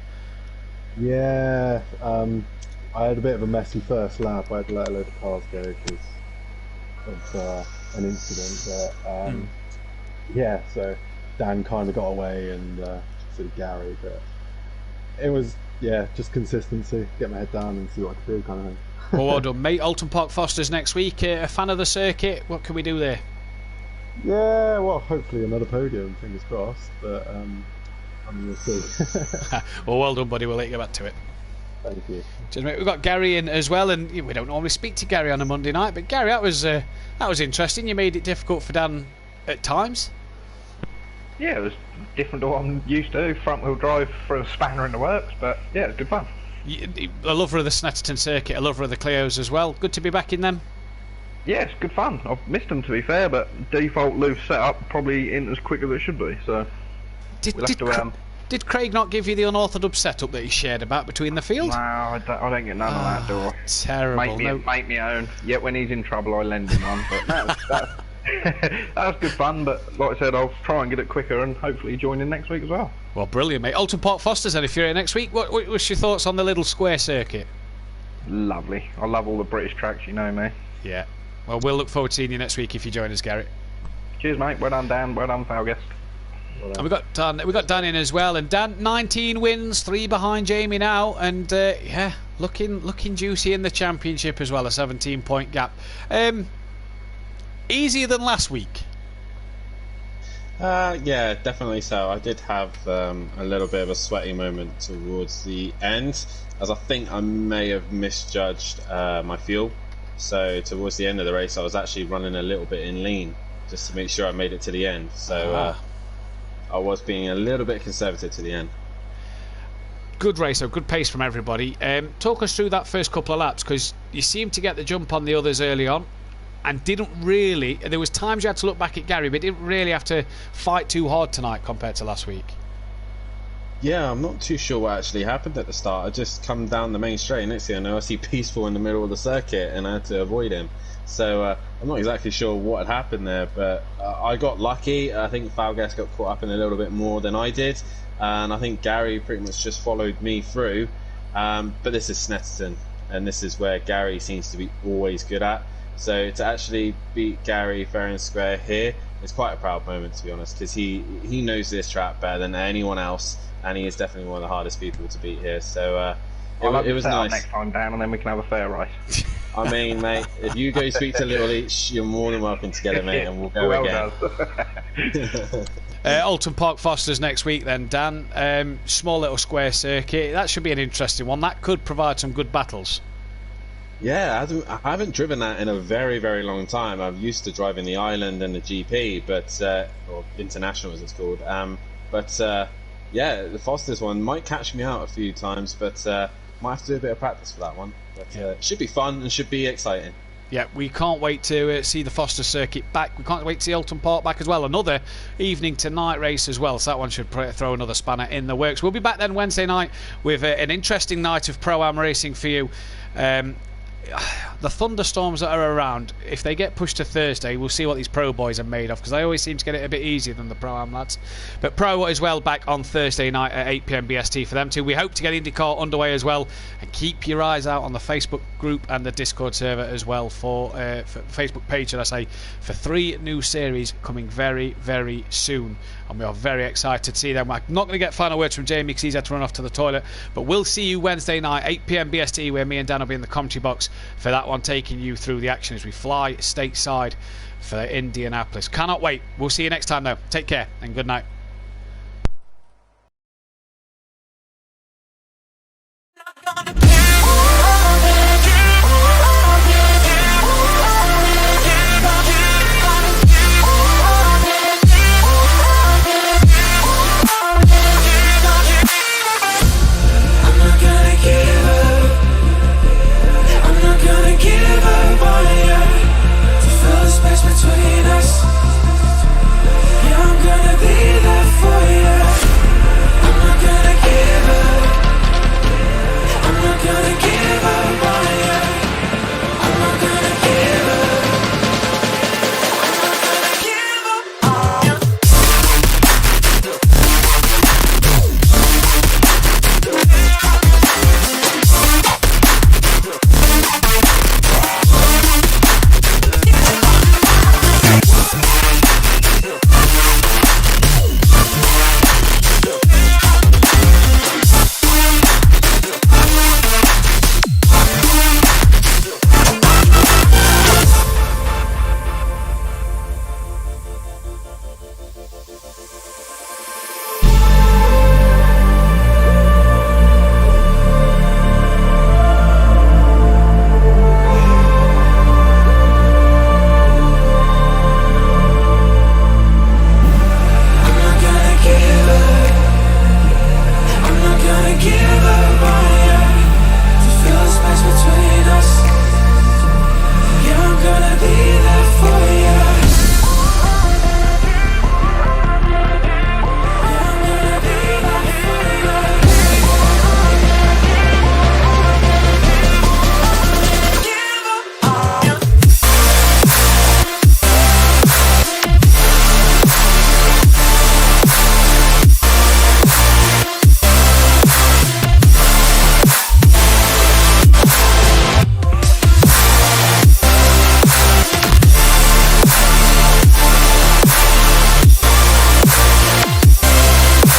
Yeah, I had a bit of a messy first lap. I had to let a load of cars go because of an incident. But yeah, so Dan kind of got away and so did Gary. But it was just consistency. Get my head down and see what I could do, kind of thing. Well done, mate. Alton Park Fosters next week. A fan of the circuit. What can we do there? Yeah, well, hopefully another podium. Fingers crossed. But we'll see. Well done, buddy. We'll let you get back to it. Thank you. Cheers, mate. We've got Gary in as well, and we don't normally speak to Gary on a Monday night, but Gary, that was interesting. You made it difficult for Dan at times. Yeah, it was different to what I'm used to. Front wheel drive for a spanner in the works, but yeah, it was good fun. A lover of the Snetterton circuit, a lover of the Clios as well. Good to be back in them. Yeah, it's good fun. I've missed them, to be fair, but default loose setup probably isn't as quick as it should be, so Did Craig not give you the unorthodox setup that he shared about between the field? No, I don't get none of that, do I? Terrible. Make me own. Yet when he's in trouble, I lend him one. But that was good fun, but like I said, I'll try and get it quicker and hopefully join in next week as well. Well, brilliant, mate. Alton Park Fosters then, if you're here next week. What's your thoughts on the little square circuit? Lovely. I love all the British tracks, you know me. Yeah. Well, we'll look forward to seeing you next week if you join us, Garrett. Cheers, mate. Well done, Dan. Well done, Falguest. And we got Dan in as well, and Dan 19 wins, 3 behind Jamie now, and looking juicy in the championship as well, a 17-point gap. Easier than last week. Yeah, definitely so. I did have a little bit of a sweaty moment towards the end, as I think I may have misjudged my fuel. So towards the end of the race, I was actually running a little bit in lean just to make sure I made it to the end. So I was being a little bit conservative to the end. Good race, though. Good pace from everybody. Talk us through that first couple of laps, because you seemed to get the jump on the others early on and didn't really... There was times you had to look back at Gary, but didn't really have to fight too hard tonight compared to last week. Yeah, I'm not too sure what actually happened at the start. I just come down the main straight, and next thing I know, I see Peaceful in the middle of the circuit, and I had to avoid him. So I'm not exactly sure what had happened there, but I got lucky. I think Falguest got caught up in a little bit more than I did, and I think Gary pretty much just followed me through. But this is Snetterton, and this is where Gary seems to be always good at. So to actually beat Gary fair and square here is quite a proud moment, to be honest, because he knows this track better than anyone else, and he is definitely one of the hardest people to beat here. So it was nice. Next time down, and then we can have a fair race. I mean, mate, if you go speak to Little Each, you're more than welcome to get it, mate, and we'll go again. Alton Park Fosters next week then, Dan. Small little square circuit. That should be an interesting one. That could provide some good battles. Yeah, I haven't driven that in a very, very long time. I'm used to driving the Island and the GP, or International as it's called. Yeah, the Fosters one might catch me out a few times, but might have to do a bit of practice for that one. But it should be fun and should be exciting. Yeah, we can't wait to see the Foster Circuit back. We can't wait to see Alton Park back as well. Another evening to night race as well, so that one should throw another spanner in the works. We'll be back then Wednesday night with an interesting night of Pro-Am racing for you. The thunderstorms that are around, if they get pushed to Thursday, we'll see what these Pro boys are made of, because they always seem to get it a bit easier than the Pro-Am lads. But Pro as well back on Thursday night at 8 PM BST for them too. We hope to get IndyCar underway as well, and keep your eyes out on the Facebook group and the Discord server as well for Facebook page, should I say, for 3 new series coming very, very soon. And we are very excited to see them. I'm not going to get final words from Jamie because he's had to run off to the toilet, but we'll see you Wednesday night 8 PM BST, where me and Dan will be in the commentary box for that one, taking you through the action as we fly stateside for Indianapolis. Cannot wait. We'll see you next time though. Take care and good night.